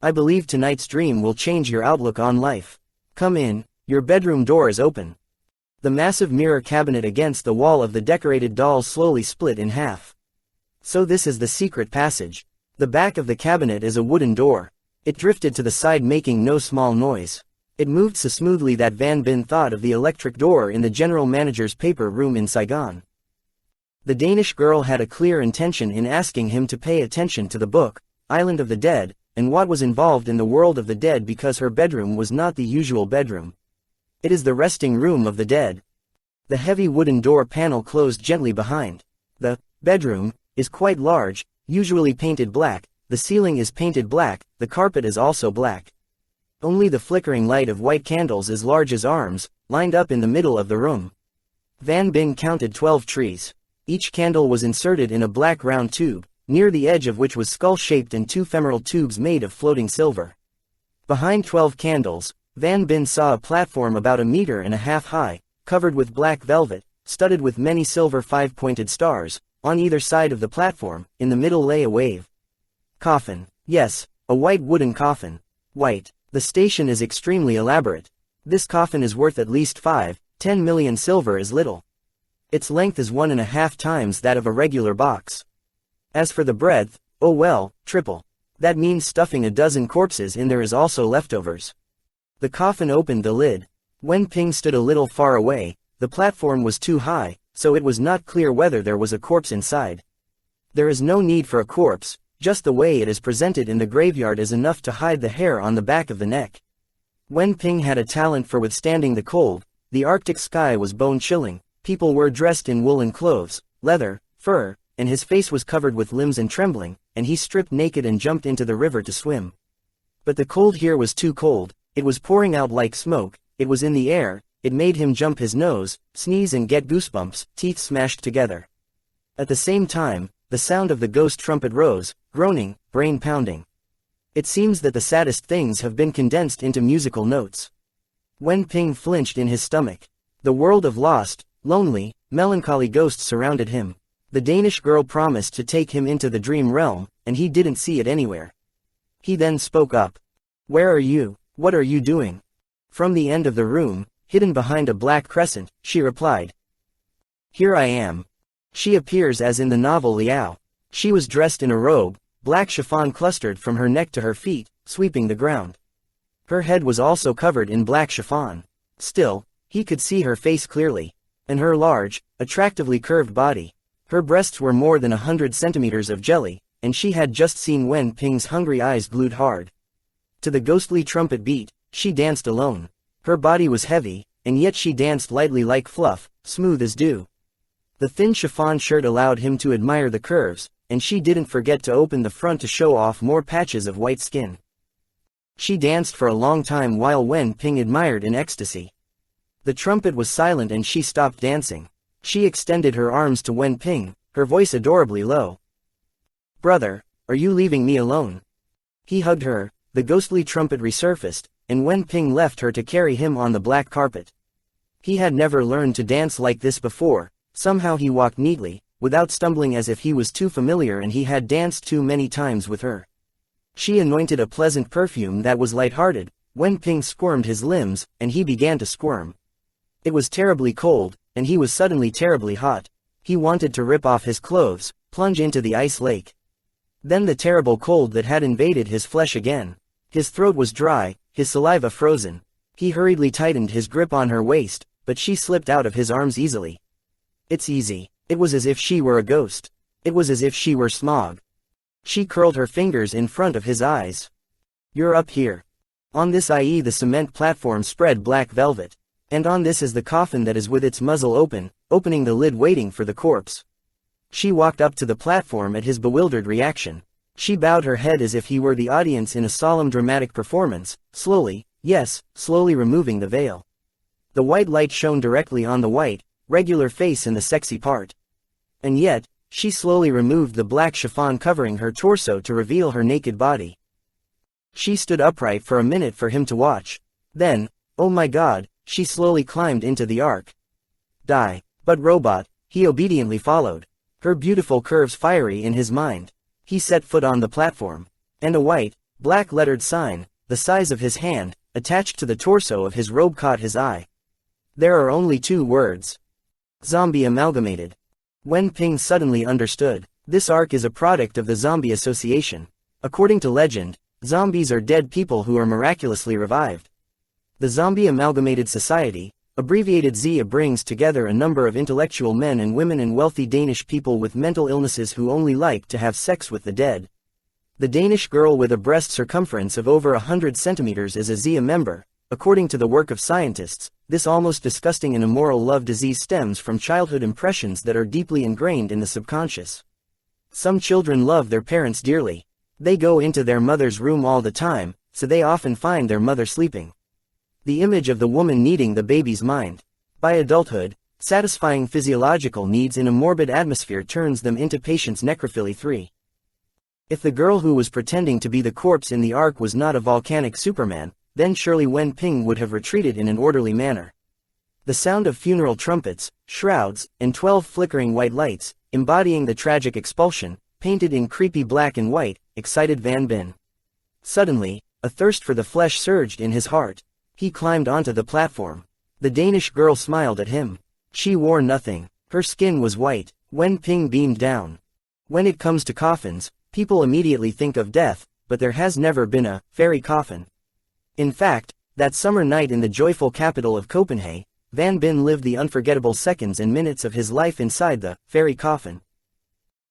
S1: I believe tonight's dream will change your outlook on life. Come in, your bedroom door is open." The massive mirror cabinet against the wall of the decorated dolls slowly split in half. So this is the secret passage. The back of the cabinet is a wooden door. It drifted to the side making no small noise. It moved so smoothly that Van Bin thought of the electric door in the general manager's paper room in Saigon. The Danish girl had a clear intention in asking him to pay attention to the book, Island of the Dead, and what was involved in the world of the dead because her bedroom was not the usual bedroom. It is the resting room of the dead. The heavy wooden door panel closed gently behind. The bedroom is quite large, usually painted black. The ceiling is painted black, the carpet is also black. Only the flickering light of white candles as large as arms, lined up in the middle of the room. Van Bin counted 12 trees. Each candle was inserted in a black round tube, near the edge of which was skull-shaped and two femoral tubes made of floating silver. Behind 12 candles, Van Bin saw a platform about 1.5 meters high, covered with black velvet, studded with many silver 5-pointed stars. On either side of the platform, in the middle lay a wave. Coffin. Yes, a white wooden coffin. White. The station is extremely elaborate. This coffin is worth at least 5-10 million silver is little. Its length is 1.5 times that of a regular box. As for the breadth, oh well, triple. That means stuffing a dozen corpses in there is also leftovers. The coffin opened the lid. Wen Ping stood a little far away. The platform was too high, so it was not clear whether there was a corpse inside. There is no need for a corpse, just the way it is presented in the graveyard is enough to hide the hair on the back of the neck. Wen Ping had a talent for withstanding the cold. The Arctic sky was bone-chilling, people were dressed in woolen clothes, leather, fur, and his face was covered with limbs and trembling, and he stripped naked and jumped into the river to swim. But the cold here was too cold, it was pouring out like smoke, it was in the air. It made him jump his nose, sneeze and get goosebumps, teeth smashed together. At the same time, the sound of the ghost trumpet rose, groaning, brain pounding. It seems that the saddest things have been condensed into musical notes. Wen Ping flinched in his stomach. The world of lost, lonely, melancholy ghosts surrounded him. The Danish girl promised to take him into the dream realm, and he didn't see it anywhere. He then spoke up. "Where are you? What are you doing?" From the end of the room, hidden behind a black crescent, she replied. "Here I am." She appears as in the novel Liao. She was dressed in a robe, black chiffon clustered from her neck to her feet, sweeping the ground. Her head was also covered in black chiffon. Still, he could see her face clearly, and her large, attractively curved body. Her breasts were more than 100 centimeters of jelly, and she had just seen Wen Ping's hungry eyes glued hard. To the ghostly trumpet beat, she danced alone. Her body was heavy, and yet she danced lightly like fluff, smooth as dew. The thin chiffon shirt allowed him to admire the curves, and she didn't forget to open the front to show off more patches of white skin. She danced for a long time while Wen Ping admired in ecstasy. The trumpet was silent and she stopped dancing. She extended her arms to Wen Ping, her voice adorably low. "Brother, are you leaving me alone?" He hugged her, the ghostly trumpet resurfaced, and Wen Ping left her to carry him on the black carpet. He had never learned to dance like this before. Somehow he walked neatly, without stumbling, as if he was too familiar and he had danced too many times with her. She anointed a pleasant perfume that was light-hearted. Wen Ping squirmed his limbs, and he began to squirm. It was terribly cold, and he was suddenly terribly hot. He wanted to rip off his clothes, plunge into the ice lake. Then the terrible cold that had invaded his flesh again. His throat was dry, his saliva frozen. He hurriedly tightened his grip on her waist, but she slipped out of his arms easily. "It's easy." It was as if she were a ghost. It was as if she were smog. She curled her fingers in front of his eyes. "You're up here. On this i.e. the cement platform spread black velvet. And on this is the coffin that is with its muzzle open, opening the lid waiting for the corpse." She walked up to the platform at his bewildered reaction. She bowed her head as if he were the audience in a solemn dramatic performance, slowly, yes, slowly removing the veil. The white light shone directly on the white, regular face in the sexy part. And yet, she slowly removed the black chiffon covering her torso to reveal her naked body. She stood upright for a minute for him to watch. Then, oh my God, she slowly climbed into the ark. "Die." But robot, he obediently followed. Her beautiful curves fiery in his mind. He set foot on the platform. And a white, black-lettered sign, the size of his hand, attached to the torso of his robe caught his eye. There are only 2 words. Zombie Amalgamated. Wen Ping suddenly understood. This ark is a product of the Zombie Association. According to legend, zombies are dead people who are miraculously revived. The Zombie Amalgamated Society, abbreviated ZA, brings together a number of intellectual men and women and wealthy Danish people with mental illnesses who only like to have sex with the dead. The Danish girl with a breast circumference of over 100 centimeters is a ZA member. According to the work of scientists, this almost disgusting and immoral love disease stems from childhood impressions that are deeply ingrained in the subconscious. Some children love their parents dearly. They go into their mother's room all the time, so they often find their mother sleeping. The image of the woman needing the baby's mind. By adulthood, satisfying physiological needs in a morbid atmosphere turns them into patients necrophilia 3. If the girl who was pretending to be the corpse in the ark was not a volcanic Superman, then surely Wen Ping would have retreated in an orderly manner. The sound of funeral trumpets, shrouds, and 12 flickering white lights, embodying the tragic expulsion, painted in creepy black and white, excited Van Bin. Suddenly, a thirst for the flesh surged in his heart. He climbed onto the platform. The Danish girl smiled at him. She wore nothing. Her skin was white. Wen Ping beamed down. When it comes to coffins, people immediately think of death, but there has never been a fairy coffin. In fact, that summer night in the joyful capital of Copenhagen, Van Bin lived the unforgettable seconds and minutes of his life inside the fairy coffin.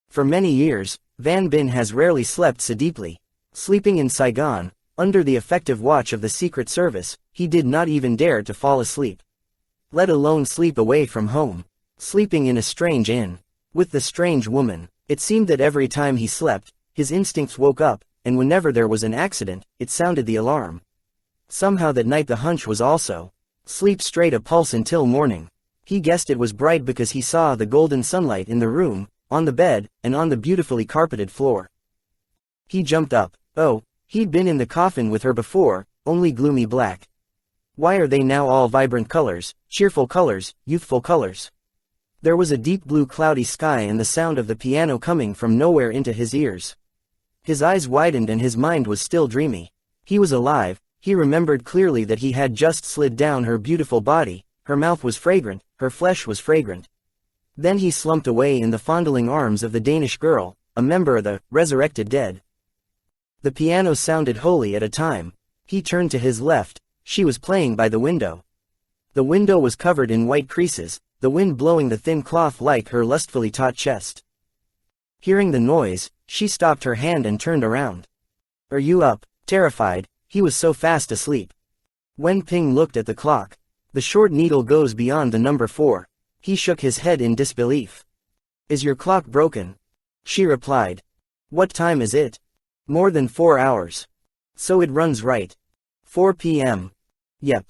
S1: For many years, Van Bin has rarely slept so deeply. Sleeping in Saigon, under the effective watch of the Secret Service, he did not even dare to fall asleep. Let alone sleep away from home. Sleeping in a strange inn. With the strange woman, it seemed that every time he slept, his instincts woke up, and whenever there was an accident, it sounded the alarm. Somehow that night the hunch was also sleep straight a pulse until morning. He guessed it was bright because he saw the golden sunlight in the room, on the bed, and on the beautifully carpeted floor. He jumped up. Oh, he'd been in the coffin with her before, only gloomy black. Why are they now all vibrant colors, cheerful colors, youthful colors? There was a deep blue cloudy sky and the sound of the piano coming from nowhere into his ears. His eyes widened and his mind was still dreamy. He was alive. He remembered clearly that he had just slid down her beautiful body, her mouth was fragrant, her flesh was fragrant. Then he slumped away in the fondling arms of the Danish girl, a member of the resurrected dead. The piano sounded holy at a time. He turned to his left. She was playing by the window. The window was covered in white creases, the wind blowing the thin cloth like her lustfully taut chest. Hearing the noise, she stopped her hand and turned around. Are you up? Terrified, he was so fast asleep. Wen Ping looked at the clock. The short needle goes beyond the number 4. He shook his head in disbelief. Is your clock broken? She replied. What time is it? More than 4 hours. So it runs right. 4 p.m. Yep.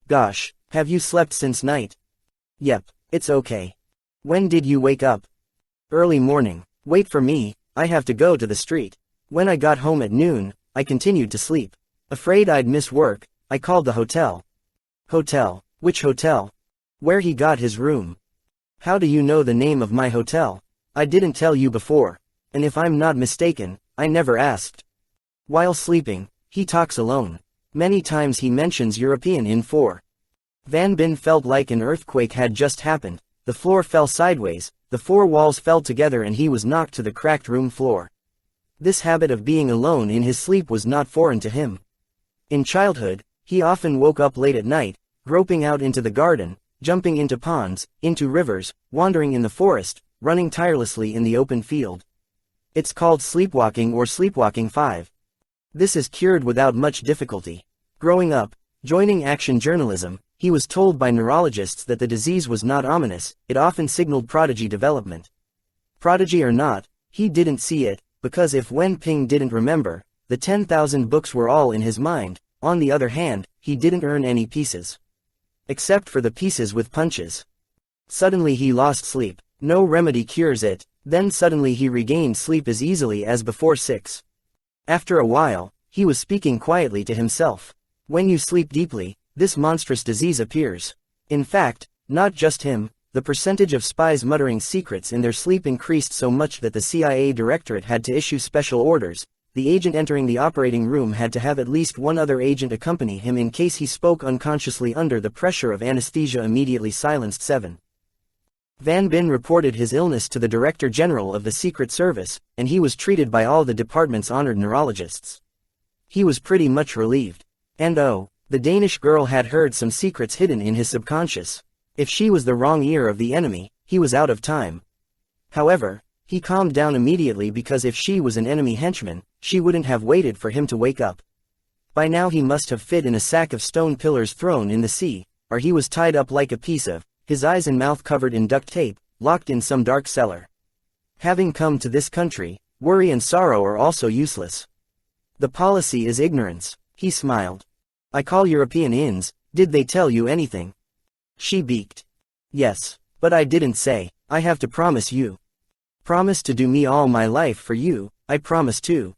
S1: Gosh, have you slept since night? Yep, it's okay. When did you wake up? Early morning. Wait for me, I have to go to the street. When I got home at noon, I continued to sleep. Afraid I'd miss work, I called the hotel. Hotel? Which hotel? Where he got his room. How do you know the name of my hotel? I didn't tell you before. And if I'm not mistaken, I never asked. While sleeping, he talks alone. Many times he mentions European in 4. Van Bin felt like an earthquake had just happened. The floor fell sideways, the 4 walls fell together and he was knocked to the cracked room floor. This habit of being alone in his sleep was not foreign to him. In childhood, he often woke up late at night, groping out into the garden, jumping into ponds, into rivers, wandering in the forest, running tirelessly in the open field. It's called sleepwalking or sleepwalking 5. This is cured without much difficulty. Growing up, joining action journalism, he was told by neurologists that the disease was not ominous, it often signaled prodigy development. Prodigy or not, he didn't see it, because if Wen Ping didn't remember, the 10,000 books were all in his mind. On the other hand, he didn't earn any pieces. Except for the pieces with punches. Suddenly he lost sleep. No remedy cures it. Then suddenly he regained sleep as easily as before 6. After a while, he was speaking quietly to himself. When you sleep deeply, this monstrous disease appears. In fact, not just him, the percentage of spies muttering secrets in their sleep increased so much that the CIA directorate had to issue special orders. The agent entering the operating room had to have at least one other agent accompany him in case he spoke unconsciously under the pressure of anesthesia immediately silenced. 7. Van Bin reported his illness to the Director General of the Secret Service, and he was treated by all the department's honored neurologists. He was pretty much relieved. And oh, the Danish girl had heard some secrets hidden in his subconscious. If she was the wrong ear of the enemy, he was out of time. However, he calmed down immediately because if she was an enemy henchman, she wouldn't have waited for him to wake up. By now he must have fit in a sack of stone pillars thrown in the sea, or he was tied up like a piece of, his eyes and mouth covered in duct tape, locked in some dark cellar. Having come to this country, worry and sorrow are also useless. The policy is ignorance. He smiled. I call European inns, did they tell you anything? She beaked. Yes, but I didn't say, I have to promise you. Promise to do me all my life for you, I promise to.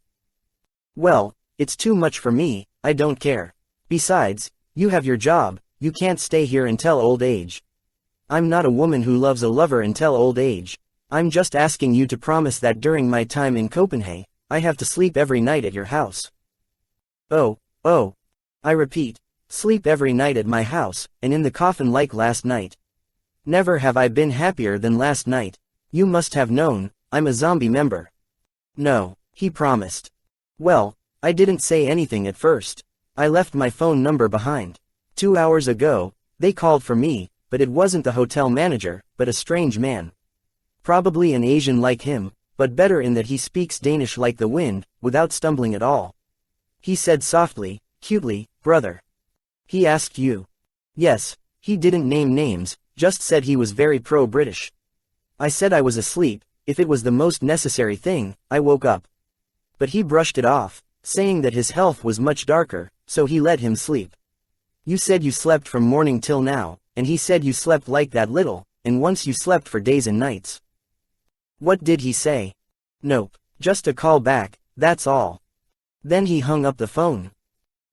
S1: Well, it's too much for me, I don't care. Besides, you have your job, you can't stay here until old age. I'm not a woman who loves a lover until old age. I'm just asking you to promise that during my time in Copenhagen, I have to sleep every night at your house. Oh, I repeat, sleep every night at my house, and in the coffin like last night. Never have I been happier than last night. You must have known, I'm a zombie member. No, he promised. Well, I didn't say anything at first. I left my phone number behind. 2 hours ago, they called for me, but it wasn't the hotel manager, but a strange man. Probably an Asian like him, but better in that he speaks Danish like the wind, without stumbling at all. He said softly, cutely, brother. He asked you. Yes, he didn't name names, just said he was very pro-British. I said I was asleep, if it was the most necessary thing, I woke up. But he brushed it off, saying that his health was much darker, so he let him sleep. You said you slept from morning till now, and he said you slept like that little, and once you slept for days and nights. What did he say? Nope, just a call back, that's all. Then he hung up the phone.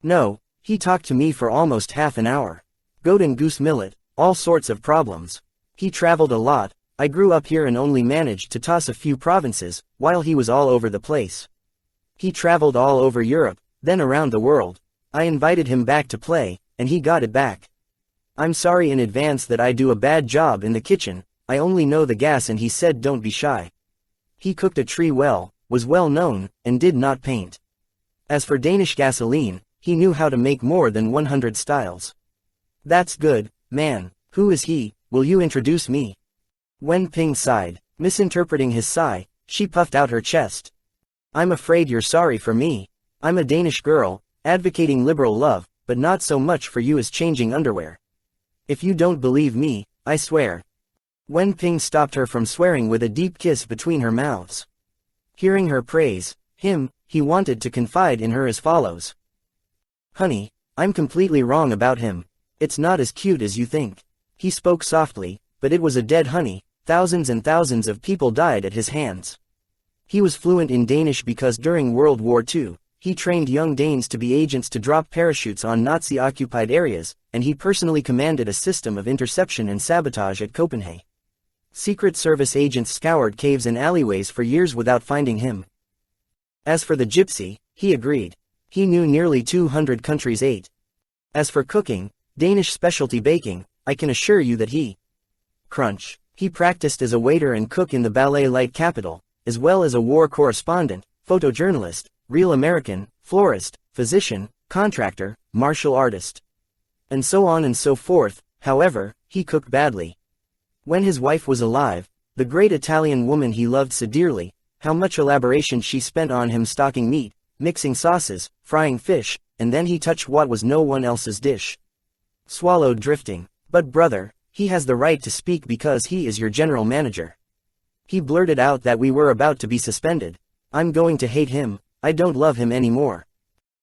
S1: No, he talked to me for almost half an hour. Goat and goose millet, all sorts of problems. He traveled a lot, I grew up here and only managed to toss a few provinces, while he was all over the place. He traveled all over Europe, then around the world. I invited him back to play, and he got it back. I'm sorry in advance that I do a bad job in the kitchen, I only know the gas and he said don't be shy. He cooked a tree well, was well known, and did not paint. As for Danish gasoline, he knew how to make more than 100 styles. That's good, man, who is he, will you introduce me? Wen Ping sighed, misinterpreting his sigh, she puffed out her chest. I'm afraid you're sorry for me. I'm a Danish girl, advocating liberal love, but not so much for you as changing underwear. If you don't believe me, I swear. Wen Ping stopped her from swearing with a deep kiss between her mouths. Hearing her praise him, he wanted to confide in her as follows. Honey, I'm completely wrong about him. It's not as cute as you think. He spoke softly, but it was a dead honey, thousands and thousands of people died at his hands. He was fluent in Danish because during World War II, he trained young Danes to be agents to drop parachutes on Nazi-occupied areas, and he personally commanded a system of interception and sabotage at Copenhagen. Secret Service agents scoured caves and alleyways for years without finding him. As for the gypsy, he agreed. He knew nearly 200 countries ate. As for cooking, Danish specialty baking, I can assure you that he He practiced as a waiter and cook in the ballet light capital, as well as a war correspondent, photojournalist, real American, florist, physician, contractor, martial artist. And so on and so forth. However, he cooked badly. When his wife was alive, the great Italian woman he loved so dearly, how much elaboration she spent on him stocking meat, mixing sauces, frying fish, and then he touched what was no one else's dish. Swallowed drifting. But brother, he has the right to speak because he is your general manager. He blurted out that we were about to be suspended. I'm going to hate him, I don't love him anymore.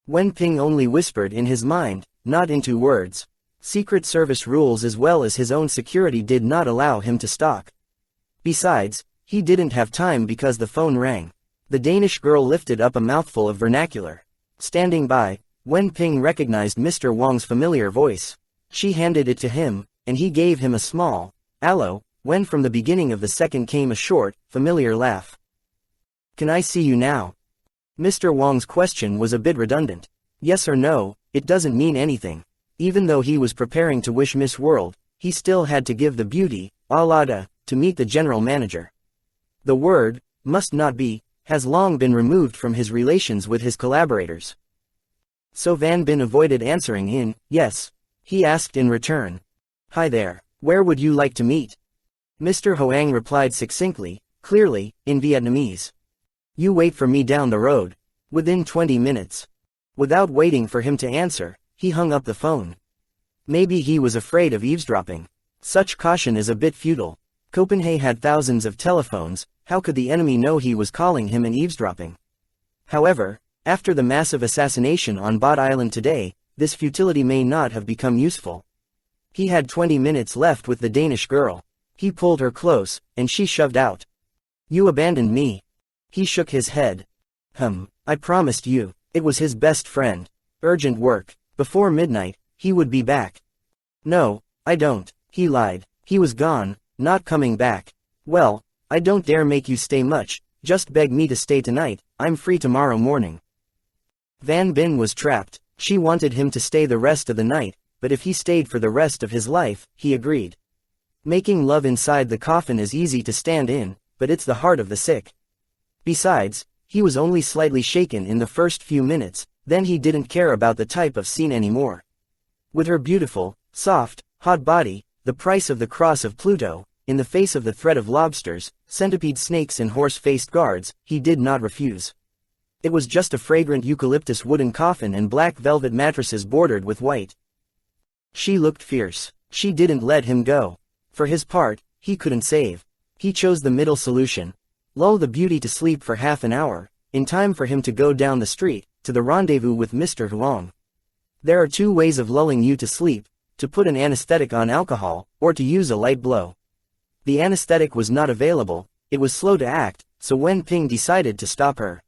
S1: Wen Ping only whispered in his mind, not into words. Secret Service rules as well as his own security did not allow him to stalk. Besides, he didn't have time because the phone rang. The Danish girl lifted up a mouthful of vernacular. Standing by, Wen Ping recognized Mr. Wang's familiar voice. She handed it to him, and he gave him a small, "Allo," when from the beginning of the second came a short, familiar laugh. Can I see you now? Mr. Wang's question was a bit redundant. Yes or no, it doesn't mean anything. Even though he was preparing to wish Miss World, he still had to give the beauty, Alada, to meet the general manager. The word, must not be, has long been removed from his relations with his collaborators. So Van Bin avoided answering in, yes. He asked in return. Hi there, where would you like to meet? Mr. Hoang replied succinctly, clearly, in Vietnamese. You wait for me down the road. Within 20 minutes. Without waiting for him to answer, he hung up the phone. Maybe he was afraid of eavesdropping. Such caution is a bit futile. Copenhagen had thousands of telephones, how could the enemy know he was calling him and eavesdropping? However, after the massive assassination on Bot Island today, this futility may not have become useful. He had 20 minutes left with the Danish girl. He pulled her close, and she shoved out. You abandoned me. He shook his head. I promised you. It was his best friend. Urgent work. Before midnight, he would be back. No, I don't. He lied. He was gone, not coming back. Well, I don't dare make you stay much, just beg me to stay tonight, I'm free tomorrow morning. Van Bin was trapped. She wanted him to stay the rest of the night, but if he stayed for the rest of his life, he agreed. Making love inside the coffin is easy to stand in, but it's the heart of the sick. Besides, he was only slightly shaken in the first few minutes, then he didn't care about the type of scene anymore. With her beautiful, soft, hot body, the price of the cross of Pluto, in the face of the threat of lobsters, centipede snakes and horse-faced guards, he did not refuse. It was just a fragrant eucalyptus wooden coffin and black velvet mattresses bordered with white. She looked fierce. She didn't let him go. For his part, he couldn't save. He chose the middle solution. Lull the beauty to sleep for half an hour, in time for him to go down the street, to the rendezvous with Mr. Huang. There are two ways of lulling you to sleep, to put an anesthetic on alcohol, or to use a light blow. The anesthetic was not available, it was slow to act, so Wen Ping decided to stop her.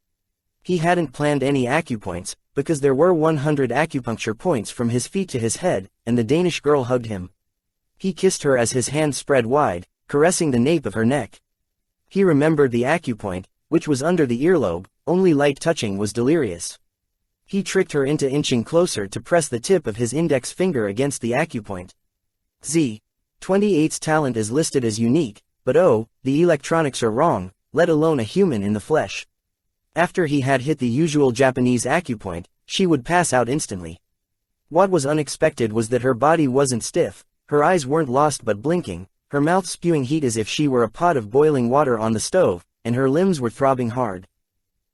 S1: He hadn't planned any acupoints, because there were 100 acupuncture points from his feet to his head, and the Danish girl hugged him. He kissed her as his hand spread wide, caressing the nape of her neck. He remembered the acupoint, which was under the earlobe, only light touching was delirious. He tricked her into inching closer to press the tip of his index finger against the acupoint. Z-28's talent is listed as unique, but oh, the electronics are wrong, let alone a human in the flesh. After he had hit the usual Japanese acupoint, she would pass out instantly. What was unexpected was that her body wasn't stiff, her eyes weren't lost but blinking, her mouth spewing heat as if she were a pot of boiling water on the stove, and her limbs were throbbing hard.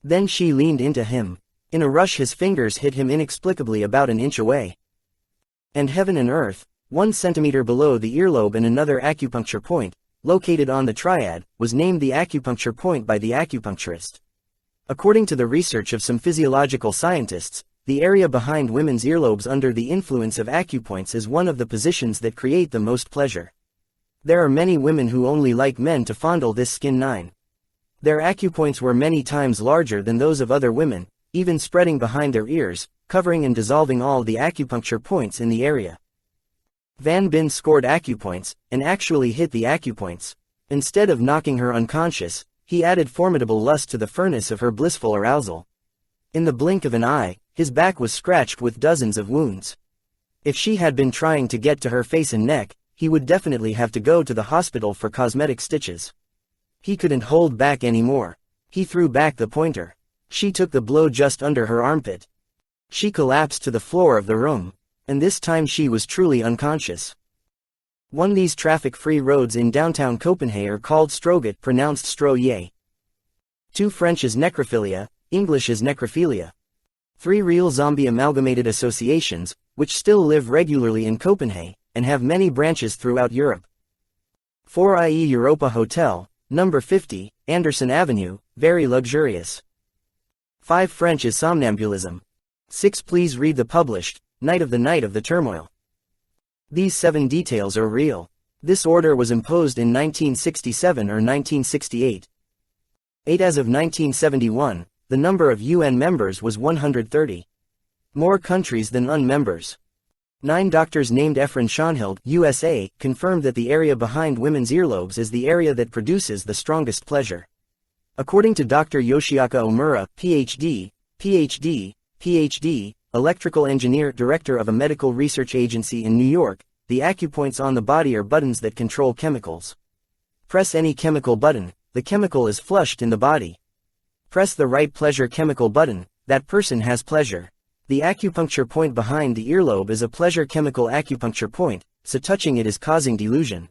S1: Then she leaned into him. In a rush his fingers hit him inexplicably about an inch away. And heaven and earth, 1 centimeter below the earlobe and another acupuncture point, located on the triad, was named the acupuncture point by the acupuncturist. According to the research of some physiological scientists, the area behind women's earlobes under the influence of acupoints is one of the positions that create the most pleasure. There are many women who only like men to fondle this skin 9. Their acupoints were many times larger than those of other women, even spreading behind their ears, covering and dissolving all the acupuncture points in the area. Van Bin scored acupoints, and actually hit the acupoints. Instead of knocking her unconscious, he added formidable lust to the furnace of her blissful arousal. In the blink of an eye, his back was scratched with dozens of wounds. If she had been trying to get to her face and neck, he would definitely have to go to the hospital for cosmetic stitches. He couldn't hold back anymore. He threw back the pointer. She took the blow just under her armpit. She collapsed to the floor of the room, and this time she was truly unconscious. These traffic-free roads in downtown Copenhagen are called Stroget, pronounced Stroye. 2 French is necrophilia, English is necrophilia. 3 real zombie amalgamated associations, which still live regularly in Copenhagen, and have many branches throughout Europe. 4 IE Europa Hotel, number 50, Anderson Avenue, very luxurious. 5 French is somnambulism. 6 Please read the published, Night of the Turmoil. These 7 details are real. This order was imposed in 1967 or 1968. 8 As of 1971, the number of UN members was 130. More countries than UN members. 9 Doctors named Efren Schonhild, USA, confirmed that the area behind women's earlobes is the area that produces the strongest pleasure. According to Dr. Yoshiaka Omura, PhD, electrical engineer, director of a medical research agency in New York, the acupoints on the body are buttons that control chemicals. Press any chemical button, the chemical is flushed in the body. Press the right pleasure chemical button, that person has pleasure. The acupuncture point behind the earlobe is a pleasure chemical acupuncture point, so touching it is causing delusion.